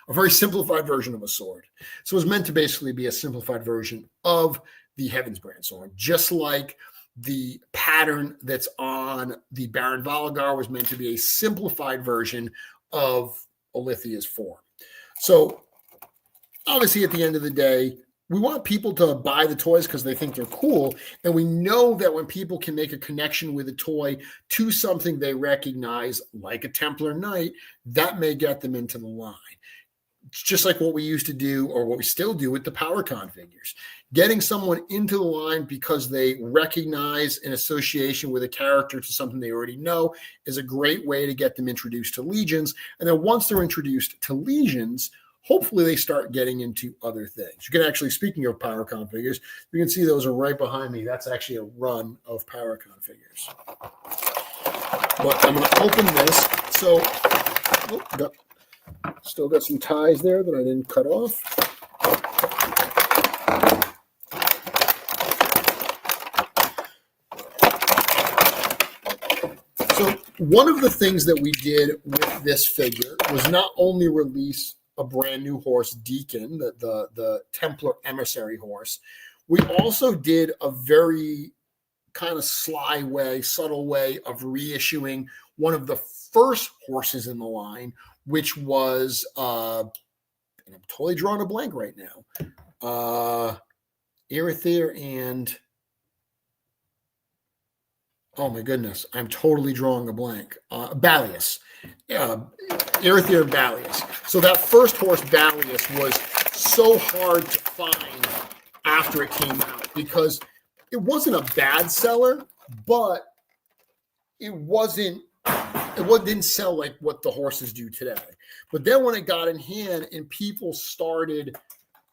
Speaker 1: very simplified version of a sword. So it was meant to basically be a simplified version of the Heaven's Brand sword, just like the pattern that's on the Baron Valagar was meant to be a simplified version of Alethea's form. So obviously at the end of the day, we want people to buy the toys because they think they're cool. And we know that when people can make a connection with a toy to something they recognize, like a Templar Knight, that may get them into the line. It's just like what we used to do, or what we still do with the PowerCon figures. Getting someone into the line because they recognize an association with a character to something they already know is a great way to get them introduced to Legions. And then once they're introduced to Legions, hopefully they start getting into other things. You can actually, speaking of PowerCon figures, you can see those are right behind me. That's actually a run of PowerCon figures. But I'm going to open this. So, still got some ties there that I didn't cut off. So one of the things that we did with this figure was not only release a brand new horse, Deacon, the Templar emissary horse. We also did a very kind of sly way, subtle way of reissuing one of the first horses in the line, which was, and I'm totally drawing a blank right now, Erethyr and, oh my goodness, I'm totally drawing a blank, Balius. Erethyr and Balius. So that first horse, Balius, was so hard to find after it came out because it wasn't a bad seller, but it didn't sell like what the horses do today. But then when it got in hand and people started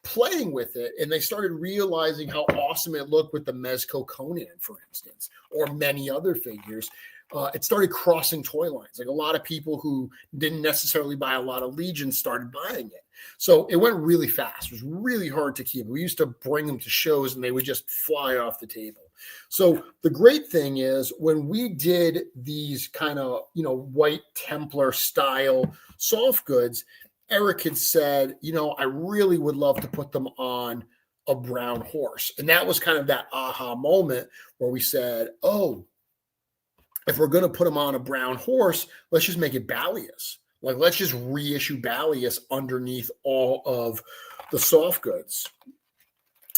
Speaker 1: playing with it and they started realizing how awesome it looked with the Mezco Conan, for instance, or many other figures, it started crossing toy lines. Like a lot of people who didn't necessarily buy a lot of Legions started buying it. So it went really fast. It was really hard to keep. We used to bring them to shows and they would just fly off the table. So the great thing is when we did these kind of, white Templar style soft goods, Eric had said, I really would love to put them on a brown horse. And that was kind of that aha moment where we said, oh, if we're going to put them on a brown horse, let's just make it Balius. Like, let's just reissue Balius underneath all of the soft goods.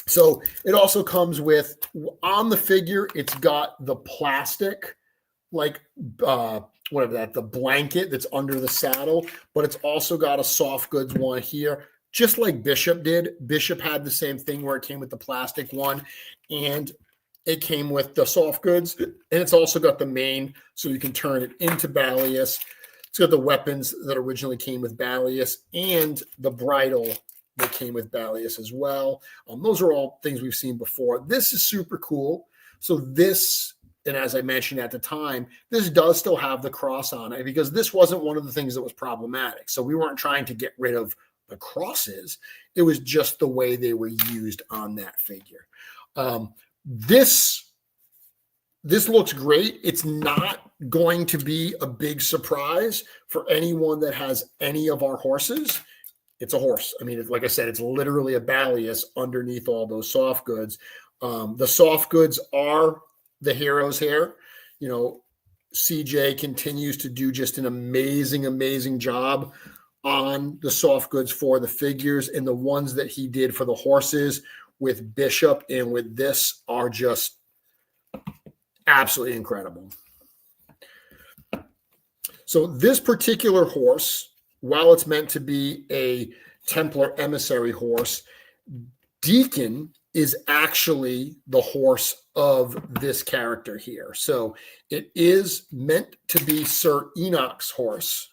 Speaker 1: So it also comes with, on the figure, it's got the plastic, the blanket that's under the saddle, but it's also got a soft goods one here, just like Bishop did. Bishop had the same thing where it came with the plastic one, and it came with the soft goods, and it's also got the mane, so you can turn it into Balius. It's got the weapons that originally came with Balius and the bridle that came with Balius as well. Those are all things we've seen before. This is super cool. So this, and as I mentioned at the time, this does still have the cross on it because this wasn't one of the things that was problematic. So we weren't trying to get rid of the crosses. It was just the way they were used on that figure. This looks great. It's not going to be a big surprise for anyone that has any of our horses. It's a horse. I mean, like I said, it's literally a Balius underneath all those soft goods. The soft goods are the heroes here. CJ continues to do just an amazing, amazing job on the soft goods for the figures, and the ones that he did for the horses with Bishop and with this are just absolutely incredible. So this particular horse, while it's meant to be a Templar emissary horse, Deacon is actually the horse of this character here. So it is meant to be Sir Enoch's horse.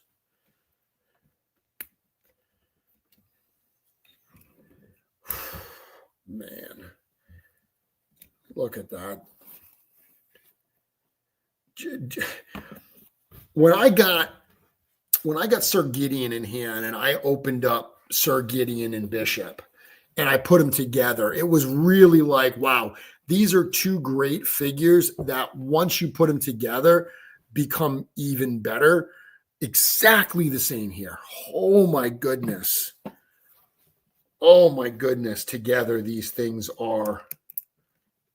Speaker 1: Man, look at that. When I got Sir Gideon in hand and I opened up Sir Gideon and Bishop and I put them together, it was really like, wow, these are two great figures that once you put them together become even better. Exactly the same here. Oh my goodness. Oh my goodness. Together, these things are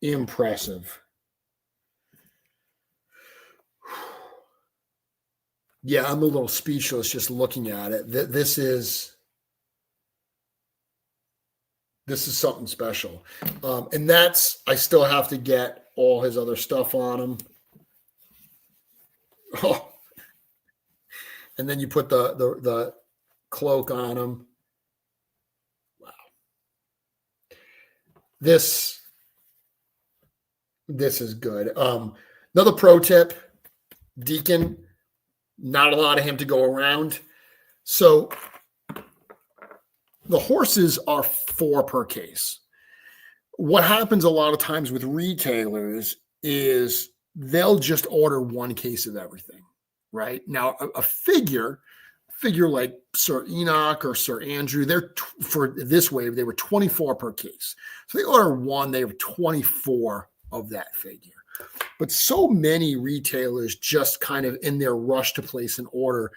Speaker 1: impressive. Yeah, I'm a little speechless just looking at it. This is something special. And that's, I still have to get all his other stuff on him. Oh. And then you put the cloak on him. Wow. This is good. Another pro tip, Deacon, not a lot of him to go around. So the horses are 4 per case. What happens a lot of times with retailers is they'll just order 1 case of everything, right? Now, a figure like Sir Enoch or Sir Andrew, for this wave, they were 24 per case. So they order 1, they have 24 of that figure. But so many retailers just kind of in their rush to place an order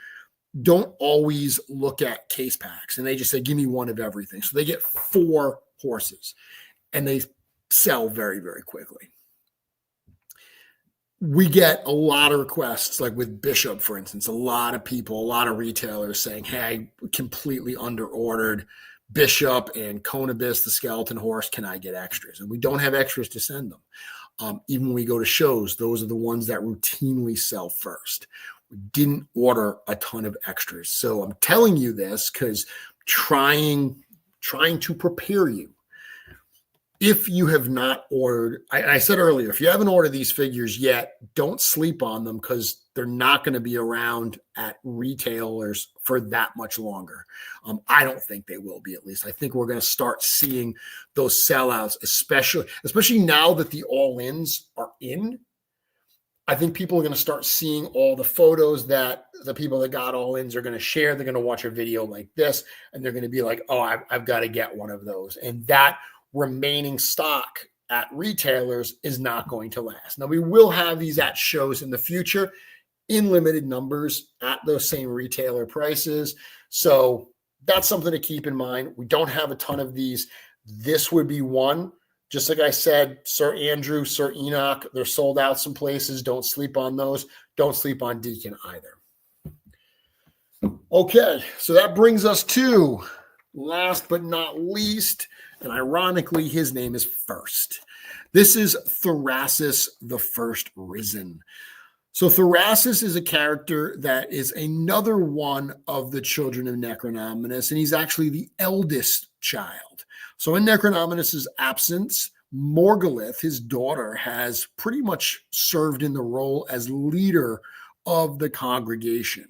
Speaker 1: don't always look at case packs and they just say, give me 1 of everything. So they get 4 horses and they sell very, very quickly. We get a lot of requests, like with Bishop, for instance, a lot of people, a lot of retailers saying, hey, I completely under-ordered Bishop and Conibus, the skeleton horse. Can I get extras? And we don't have extras to send them. Even when we go to shows, those are the ones that routinely sell first. We didn't order a ton of extras. So I'm telling you this because trying to prepare you. If you have not ordered, I said earlier, if you haven't ordered these figures yet, don't sleep on them because they're not going to be around at retailers for that much longer. I don't think they will be, at least. I think we're going to start seeing those sellouts, especially now that the all-ins are in. I think people are going to start seeing all the photos that the people that got all-ins are going to share. They're going to watch a video like this, and they're going to be like, oh, I've got to get one of those. And that remaining stock at retailers is not going to last. Now, we will have these at shows in the future in limited numbers at those same retailer prices. So that's something to keep in mind. We don't have a ton of these. This would be one. Just like I said, Sir Andrew, Sir Enoch, they're sold out some places. Don't sleep on those. Don't sleep on Deacon either. Okay, so that brings us to last but not least, and ironically, his name is first. This is Thoras, the First Risen. So Thoras is a character that is another one of the children of Necronominus, and he's actually the eldest child. So in Necronominus's absence, Morgulith, his daughter, has pretty much served in the role as leader of the congregation.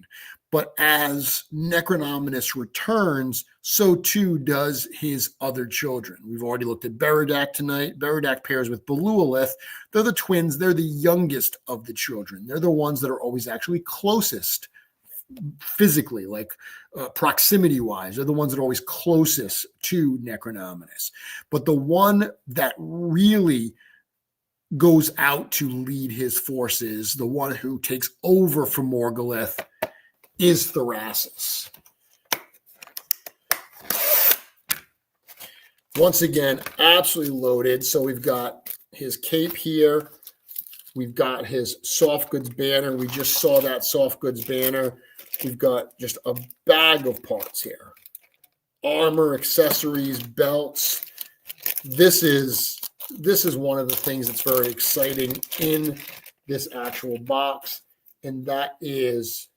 Speaker 1: But as Necronominus returns, so too does his other children. We've already looked at Barodac tonight. Barodac pairs with Belualith. They're the twins. They're the youngest of the children. They're the ones that are always actually closest physically, like proximity-wise. They're the ones that are always closest to Necronominus. But the one that really goes out to lead his forces, the one who takes over from Morgulith, is Thoras. Once again, absolutely loaded. So we've got his cape here. We've got his soft goods banner. We just saw that soft goods banner. We've got just a bag of parts here. Armor, accessories, belts. This is one of the things that's very exciting in this actual box, and that is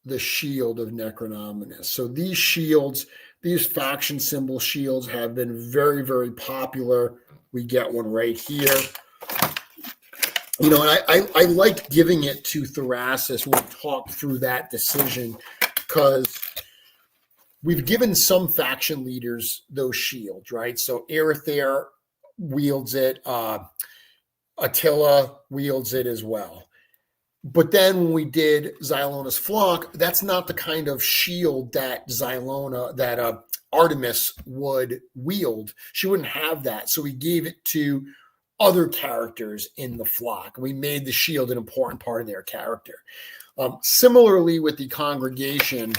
Speaker 1: the shield of Necronominus. So these shields, these faction symbol shields have been very, very popular. We get one right here. You know, and I liked giving it to Thoras when we talked through that decision, because we've given some faction leaders those shields, right? So Arethair wields it. Attila wields it as well. But then when we did Zylona's flock, that's not the kind of shield that Artemis would wield. She wouldn't have that. So we gave it to other characters in the flock. We made the shield an important part of their character. Similarly with the congregation,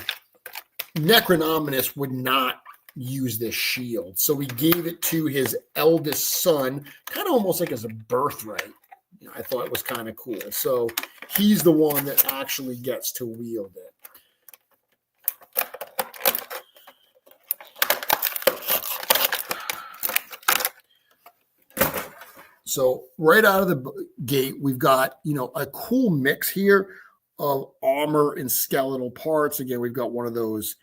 Speaker 1: Necronominus would not use this shield. So we gave it to his eldest son, kind of almost like as a birthright. I thought it was kind of cool. So he's the one that actually gets to wield it. So right out of the gate, we've got, a cool mix here of armor and skeletal parts. Again, we've got one of those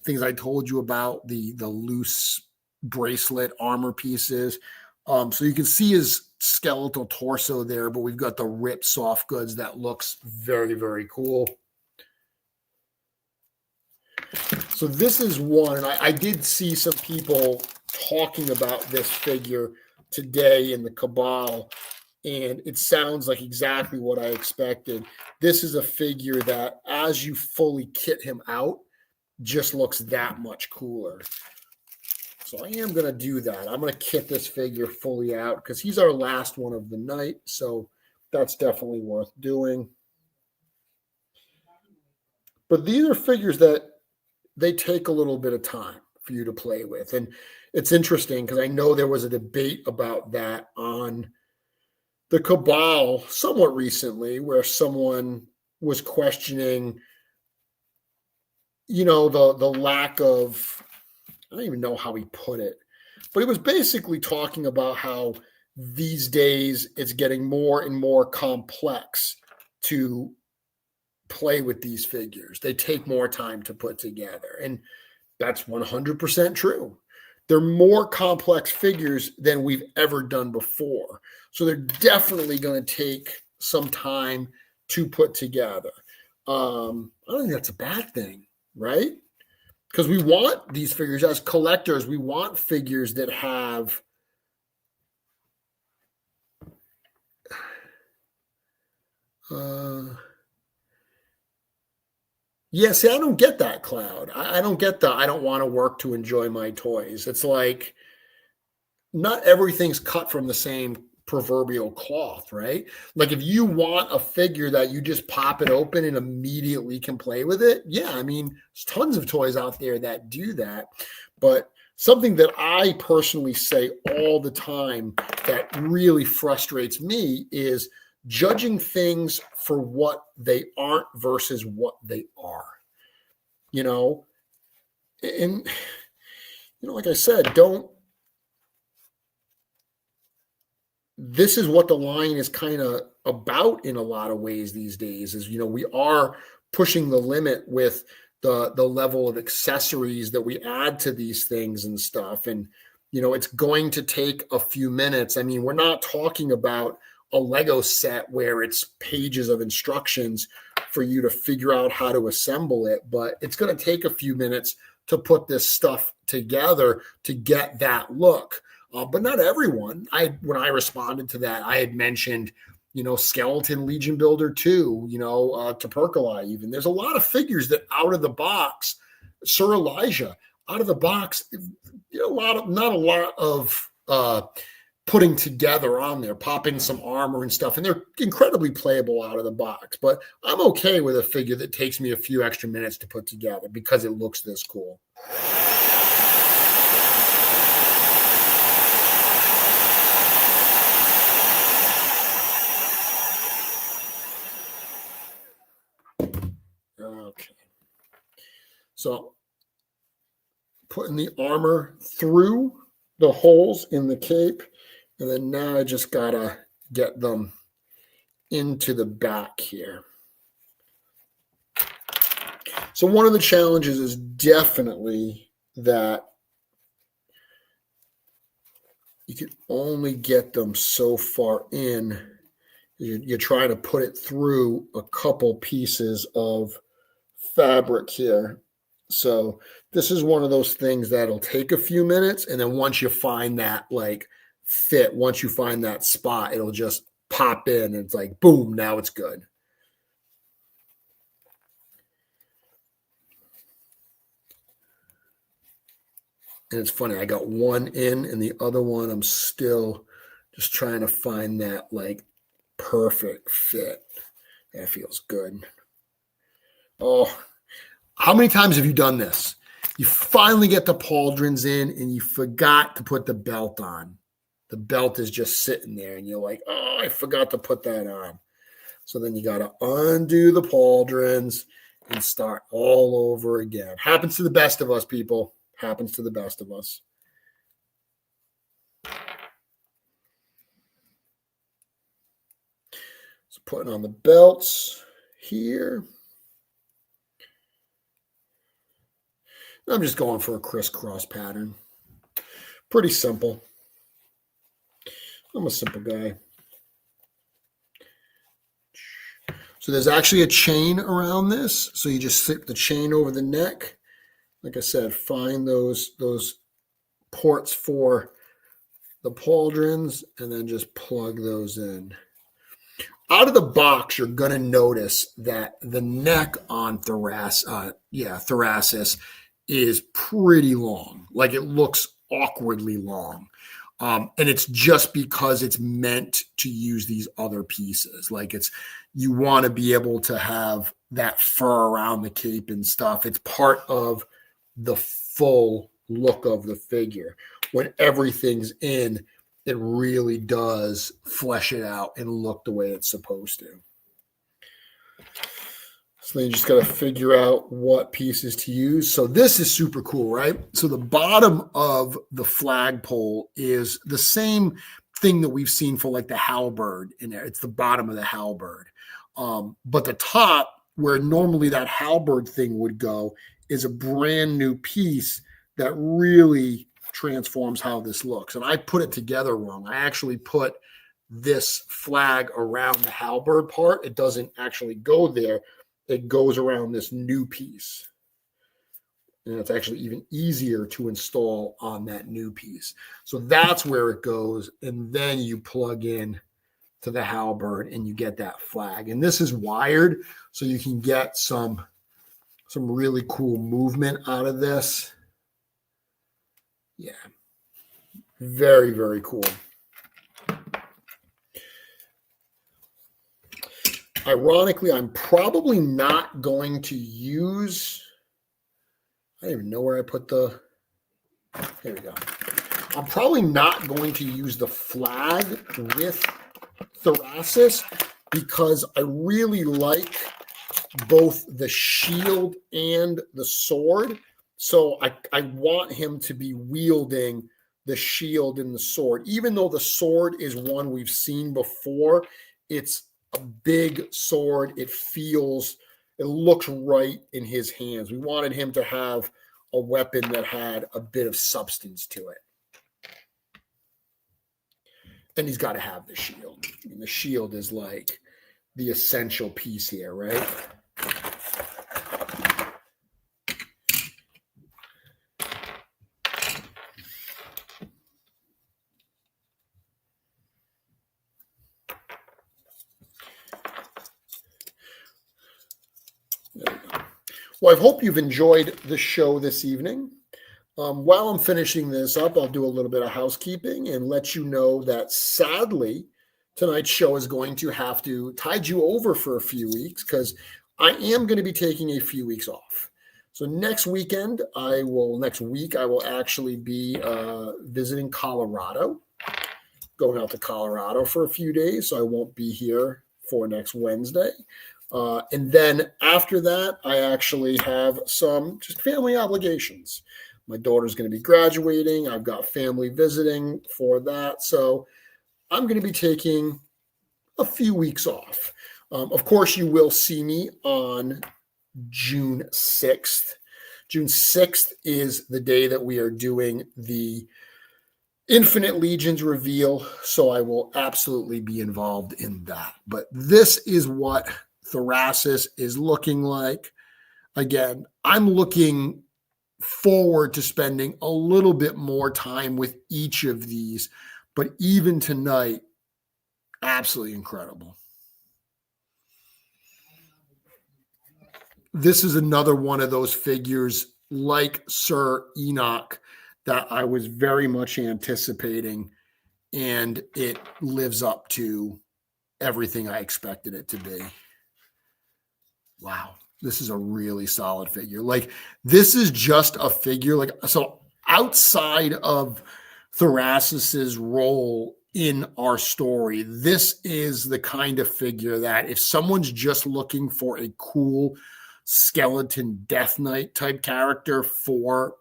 Speaker 1: things I told you about, the loose bracelet armor pieces. So you can see his skeletal torso there, but we've got the ripped soft goods that looks very, very cool. So this is one, and I did see some people talking about this figure today in the Cabal, and it sounds like exactly what I expected. This is a figure that, as you fully kit him out, just looks that much cooler. So I am going to do that. I'm going to kit this figure fully out because he's our last one of the night. So that's definitely worth doing. But these are figures that they take a little bit of time for you to play with. And it's interesting because I know there was a debate about that on the Cabal somewhat recently where someone was questioning, the lack of, I don't even know how he put it, but he was basically talking about how these days it's getting more and more complex to play with these figures. They take more time to put together. And that's 100% true. They're more complex figures than we've ever done before. So they're definitely going to take some time to put together. I don't think that's a bad thing, right? Because we want these figures as collectors. We want figures that have see, I don't get that, Cloud. I don't get the I don't want to work to enjoy my toys. It's like not everything's cut from the same proverbial cloth, right? Like if you want a figure that you just pop it open and immediately can play with it, yeah, I mean, there's tons of toys out there that do that. But something that I personally say all the time that really frustrates me is judging things for what they aren't versus what they are. And like I said, this is what the line is kind of about in a lot of ways these days is, we are pushing the limit with the level of accessories that we add to these things and stuff. And, it's going to take a few minutes. I mean, we're not talking about a Lego set where it's pages of instructions for you to figure out how to assemble it, but it's going to take a few minutes to put this stuff together to get that look. But not everyone. When I responded to that, I had mentioned, Skeleton Legion Builder 2, Tuberculi even. There's a lot of figures that out of the box, Sir Elijah, out of the box, not a lot of putting together on there, pop in some armor and stuff, and they're incredibly playable out of the box. But I'm okay with a figure that takes me a few extra minutes to put together because it looks this cool. Okay. So putting the armor through the holes in the cape, and then now I just gotta get them into the back here. So one of the challenges is definitely that you can only get them so far in. You're trying to put it through a couple pieces of fabric here. So this is one of those things that'll take a few minutes. And then once you find that like fit, once you find that spot, it'll just pop in and it's like, boom, now it's good. And it's funny, I got one in and the other one, I'm still just trying to find that like perfect fit. That feels good. Oh, how many times have you done this? You finally get the pauldrons in and you forgot to put the belt on. The belt is just sitting there and you're like, oh, I forgot to put that on. So then you got to undo the pauldrons and start all over again. Happens to the best of us, people. Happens to the best of us. So putting on the belts here. I'm just going for a crisscross pattern. Pretty simple. I'm a simple guy. So there's actually a chain around this. So you just slip the chain over the neck. Like I said, find those ports for the pauldrons and then just plug those in. Out of the box, you're going to notice that the neck on Thorasis is pretty long. Like it looks awkwardly long. And it's just because it's meant to use these other pieces. Like you want to be able to have that fur around the cape and stuff. It's part of the full look of the figure. When everything's in, it really does flesh it out and look the way it's supposed to. So then you just got to figure out what pieces to use. So this is super cool, right? So the bottom of the flagpole is the same thing that we've seen for like the halberd in there. It's the bottom of the halberd. But the top, where normally that halberd thing would go, is a brand new piece that really transforms how this looks. And I put it together wrong. I actually put this flag around the halberd part. It doesn't actually go there. It goes around this new piece. And it's actually even easier to install on that new piece. So that's where it goes. And then you plug in to the halberd and you get that flag. And this is wired, so you can get some really cool movement out of this. Yeah. Very, very cool. Ironically, I'm probably not going to use, I don't even know where I put here we go. I'm probably not going to use the flag with Thorasis because I really like both the shield and the sword. So I want him to be wielding the shield and the sword. Even though the sword is one we've seen before, it's a big sword. It looks right in his hands. We wanted him to have a weapon that had a bit of substance to it. And he's got to have the shield. I mean, the shield is like the essential piece here, right? Well, I hope you've enjoyed the show this evening. While I'm finishing this up, I'll do a little bit of housekeeping and let you know that sadly, tonight's show is going to have to tide you over for a few weeks because I am going to be taking a few weeks off. So next week, I will actually be visiting Colorado, going out to Colorado for a few days. So I won't be here for next Wednesday. And then after that, I actually have some just family obligations. My daughter's going to be graduating. I've got family visiting for that. So I'm going to be taking a few weeks off. Of course, you will see me on June 6th. June 6th is the day that we are doing the Infinite Legions reveal. So I will absolutely be involved in that. But this is what Thorasis is looking like. Again, I'm looking forward to spending a little bit more time with each of these, but even tonight, absolutely incredible. This is another one of those figures like Sir Enoch that I was very much anticipating, and it lives up to everything I expected it to be. Wow. This is a really solid figure. Like, this is just a figure. Like, so outside of Thoras's role in our story, this is the kind of figure that if someone's just looking for a cool skeleton Death Knight type character for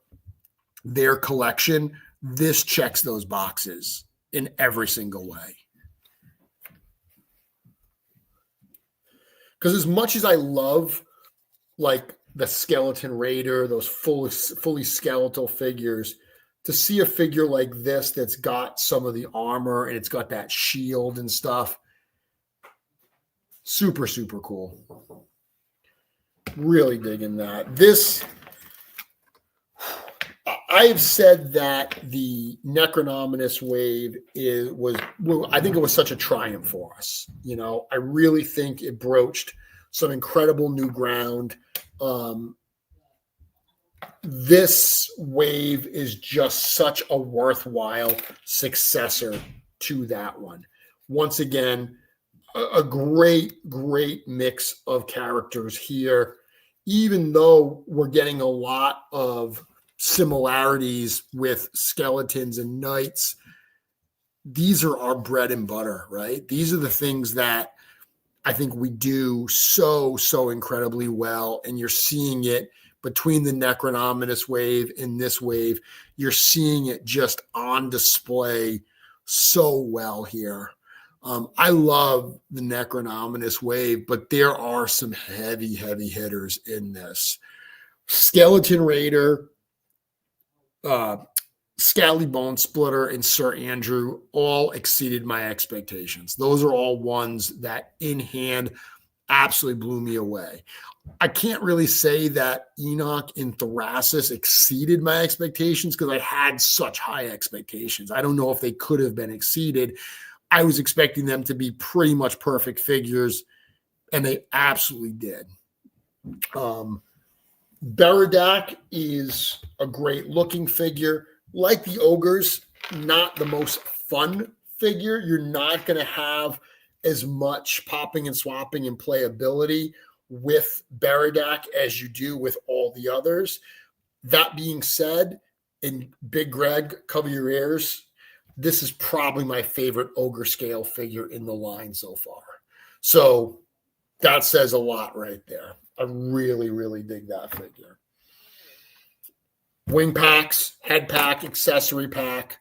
Speaker 1: their collection, this checks those boxes in every single way. Because as much as I love like the Skeleton Raider, those fully skeletal figures, to see a figure like this that's got some of the armor and it's got that shield and stuff, super, super cool. Really digging that. This, I've said that the Necronominus wave I think it was such a triumph for us. You know, I really think it broached some incredible new ground. This wave is just such a worthwhile successor to that one. Once again, a great mix of characters here, even though we're getting a lot of similarities with skeletons and knights. These are our bread and butter, right? These are the things that I think we do so incredibly well. And you're seeing it between the Necronominus wave and this wave. You're seeing it just on display so well here. I love the Necronominus wave, but there are some heavy hitters in this. Skeleton Raider, Scally Bone Spplitter, and Sir Andrew all exceeded my expectations. Those are all ones that in hand absolutely blew me away. I can't really say that Enoch and Thoras exceeded my expectations because I had such high expectations. I don't know if they could have been exceeded. I was expecting them to be pretty much perfect figures, and they absolutely did. Barodac is a great looking figure. Like the ogres, not the most fun figure. You're not going to have as much popping and swapping and playability with Barodac as you do with all the others. That being said, in Big Greg, cover your ears, this is probably my favorite ogre scale figure in the line so far. So that says a lot right there. I really dig that figure. Wing packs, head pack, accessory pack,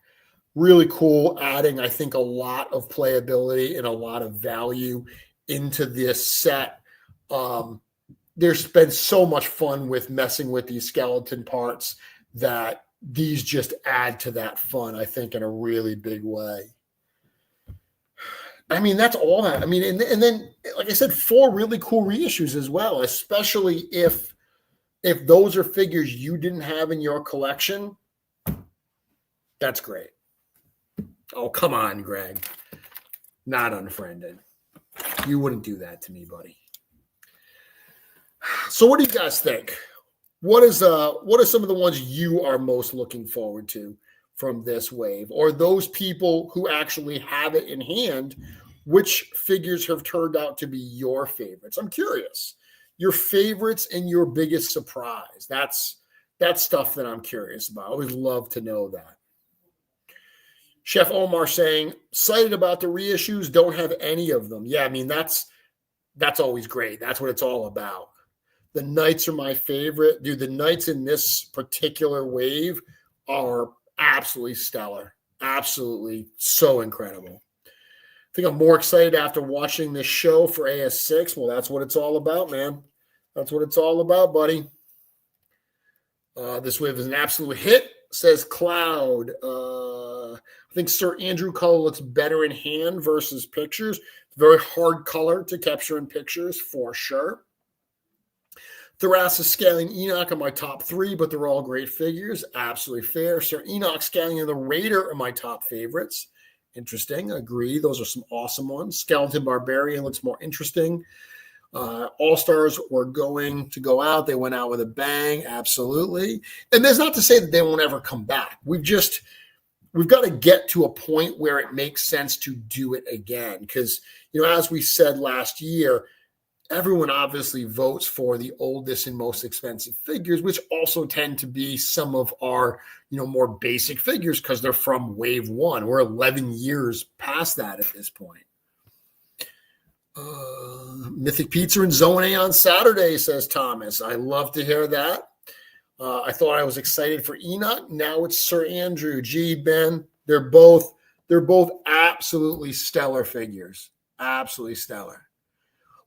Speaker 1: really cool, adding, I think, a lot of playability and a lot of value into this set. There's been so much fun with messing with these skeleton parts that these just add to that fun, I think, in a really big way. I mean, that's all that. I mean, and then, like I said, 4 really cool reissues as well, especially if those are figures you didn't have in your collection. That's great. Oh, come on, Greg. Not unfriended. You wouldn't do that to me, buddy. So what do you guys think? What are some of the ones you are most looking forward to from this wave? Or those people who actually have it in hand, which figures have turned out to be your favorites? I'm curious. Your favorites and your biggest surprise. That's stuff that I'm curious about. I always love to know that. Chef Omar saying, excited about the reissues, don't have any of them. Yeah, I mean, that's always great. That's what it's all about. The Knights are my favorite. Dude, the Knights in this particular wave are absolutely stellar. Absolutely so incredible. I think I'm more excited after watching this show for AS6. Well, that's what it's all about, man. That's what it's all about, buddy. This wave is an absolute hit, says Cloud. I think Sir Andrew color looks better in hand versus pictures. Very hard color to capture in pictures for sure. Thoras, Scaling, Enoch are my top 3, but they're all great figures. Absolutely fair. Sir Enoch, Scaling, and the Raider are my top favorites. Interesting. Agree. Those are some awesome ones. Skeleton Barbarian looks more interesting. All-Stars were going to go out. They went out with a bang. Absolutely. And that's not to say that they won't ever come back. We've got to get to a point where it makes sense to do it again. Because, as we said last year, everyone obviously votes for the oldest and most expensive figures, which also tend to be some of our, more basic figures because they're from wave 1. We're 11 years past that at this point. Mythic Pizza in Zone A on Saturday, says Thomas. I love to hear that. I thought I was excited for Enoch. Now it's Sir Andrew. Gee, Ben, they're both absolutely stellar figures. Absolutely stellar.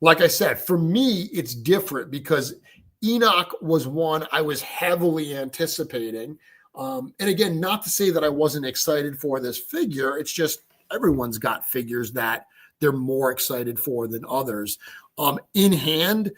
Speaker 1: Like I said, for me, it's different because Enoch was one I was heavily anticipating. And again, not to say that I wasn't excited for this figure. It's just everyone's got figures that they're more excited for than others. In hand,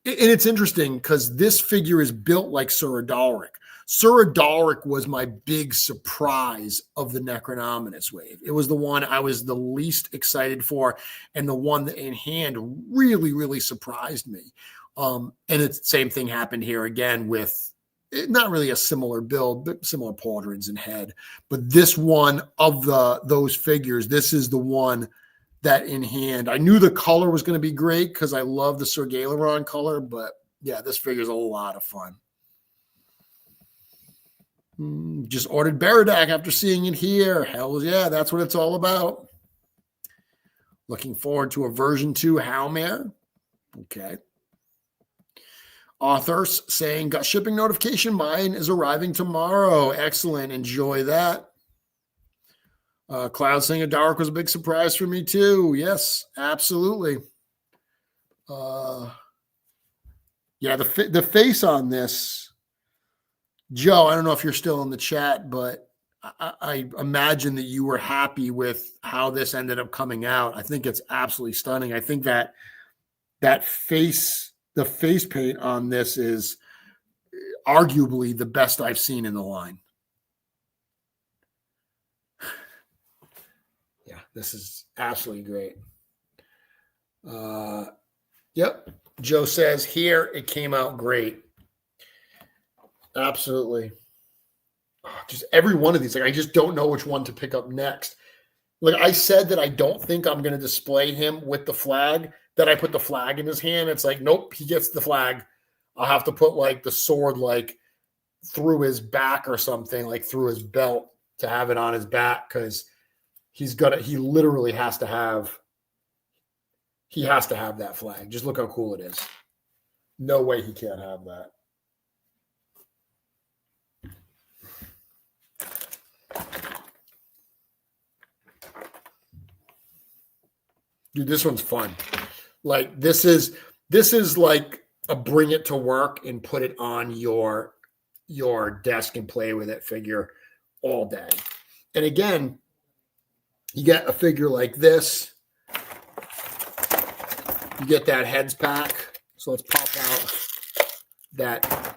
Speaker 1: and it's interesting because this figure is built like Sir Adalric. Sir Adalric was my big surprise of the Necronominus wave. It was the one I was the least excited for, and the one that in hand really, really surprised me. And it's the same thing happened here again with not really a similar build, but similar pauldrons in head. But this one of those figures, this is the one that in hand. I knew the color was going to be great because I love the Sir Galeron color, but yeah, this figure is a lot of fun. Just ordered Barodac after seeing it here. Hell yeah, that's what it's all about. Looking forward to a version 2 Howmare. Okay. Authors saying, got shipping notification. Mine is arriving tomorrow. Excellent. Enjoy that. Cloud saying Dark was a big surprise for me too. Yes, absolutely. Yeah, the face on this, Joe, I don't know if you're still in the chat, but I imagine that you were happy with how this ended up coming out. I think it's absolutely stunning. I think that face, the face paint on this is arguably the best I've seen in the line. Yeah, this is absolutely great. Yep. Joe says here it came out great. Absolutely. Just every one of these. Like, I just don't know which one to pick up next. Like I said that I don't think I'm going to display him with the flag. That I put the flag in his hand. It's like, nope, he gets the flag. I'll have to put like the sword like through his back or something, like through his belt to have it on his back because he literally has to have that flag. Just look how cool it is. No way he can't have that. Dude, this one's fun. Like this is like a bring it to work and put it on your desk and play with it figure all day. And again, you get a figure like this. You get that heads pack. So let's pop out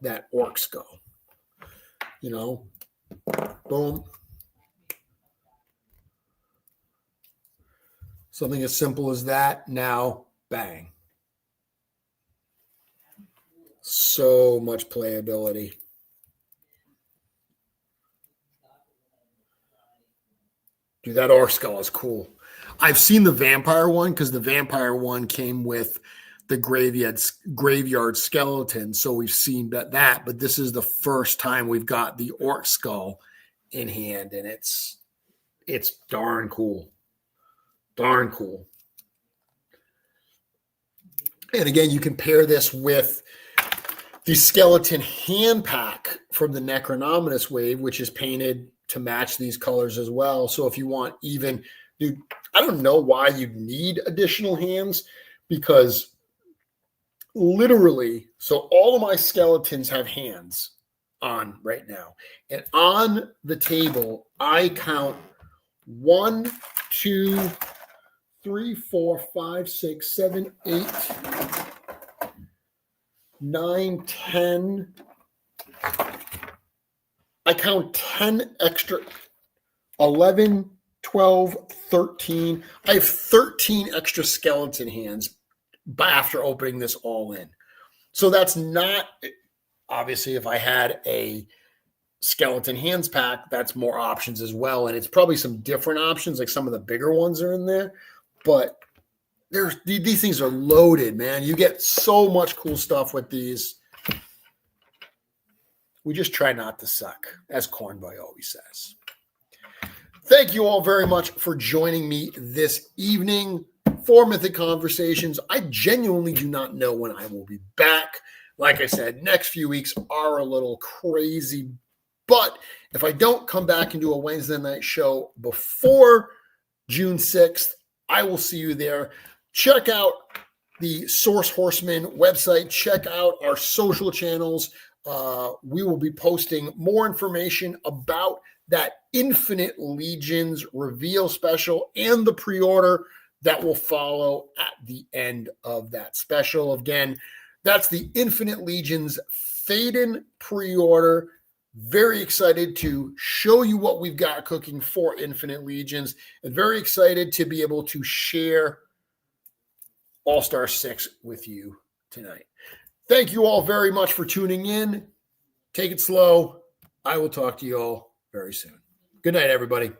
Speaker 1: that orc skull. You know, boom. Something as simple as that. Now, bang. So much playability. Dude, that orc skull is cool. I've seen the vampire one because the vampire one came with the graveyard skeleton. So we've seen that, but this is the first time we've got the orc skull in hand, and it's darn cool. Darn cool. And again, you can pair this with the skeleton hand pack from the Necronominus wave, which is painted to match these colors as well. So if you want even, dude, I don't know why you need additional hands because literally, so all of my skeletons have hands on right now. And on the table, I count 1, 2, 3, 4, 5, 6, 7, 8, 9, 10. I count 10 extra, 11, 12, 13. I have 13 extra skeleton hands after opening this all in. So that's not, obviously, if I had a skeleton hands pack, that's more options as well. And it's probably some different options, like some of the bigger ones are in there. But these things are loaded, man. You get so much cool stuff with these. We just try not to suck, as Cornboy always says. Thank you all very much for joining me this evening for Mythic Conversations. I genuinely do not know when I will be back. Like I said, next few weeks are a little crazy, but if I don't come back and do a Wednesday night show before June 6th, I will see you there. Check out the Source Horseman website. Check out our social channels. We will be posting more information about that Infinite Legions reveal special and the pre-order that will follow at the end of that special. Again, that's the Infinite Legions Faden pre-order. Very excited to show you what we've got cooking for Infinite Legions, and very excited to be able to share Allstar 6 with you tonight. Thank you all very much for tuning in. Take it slow. I will talk to you all very soon. Good night, everybody.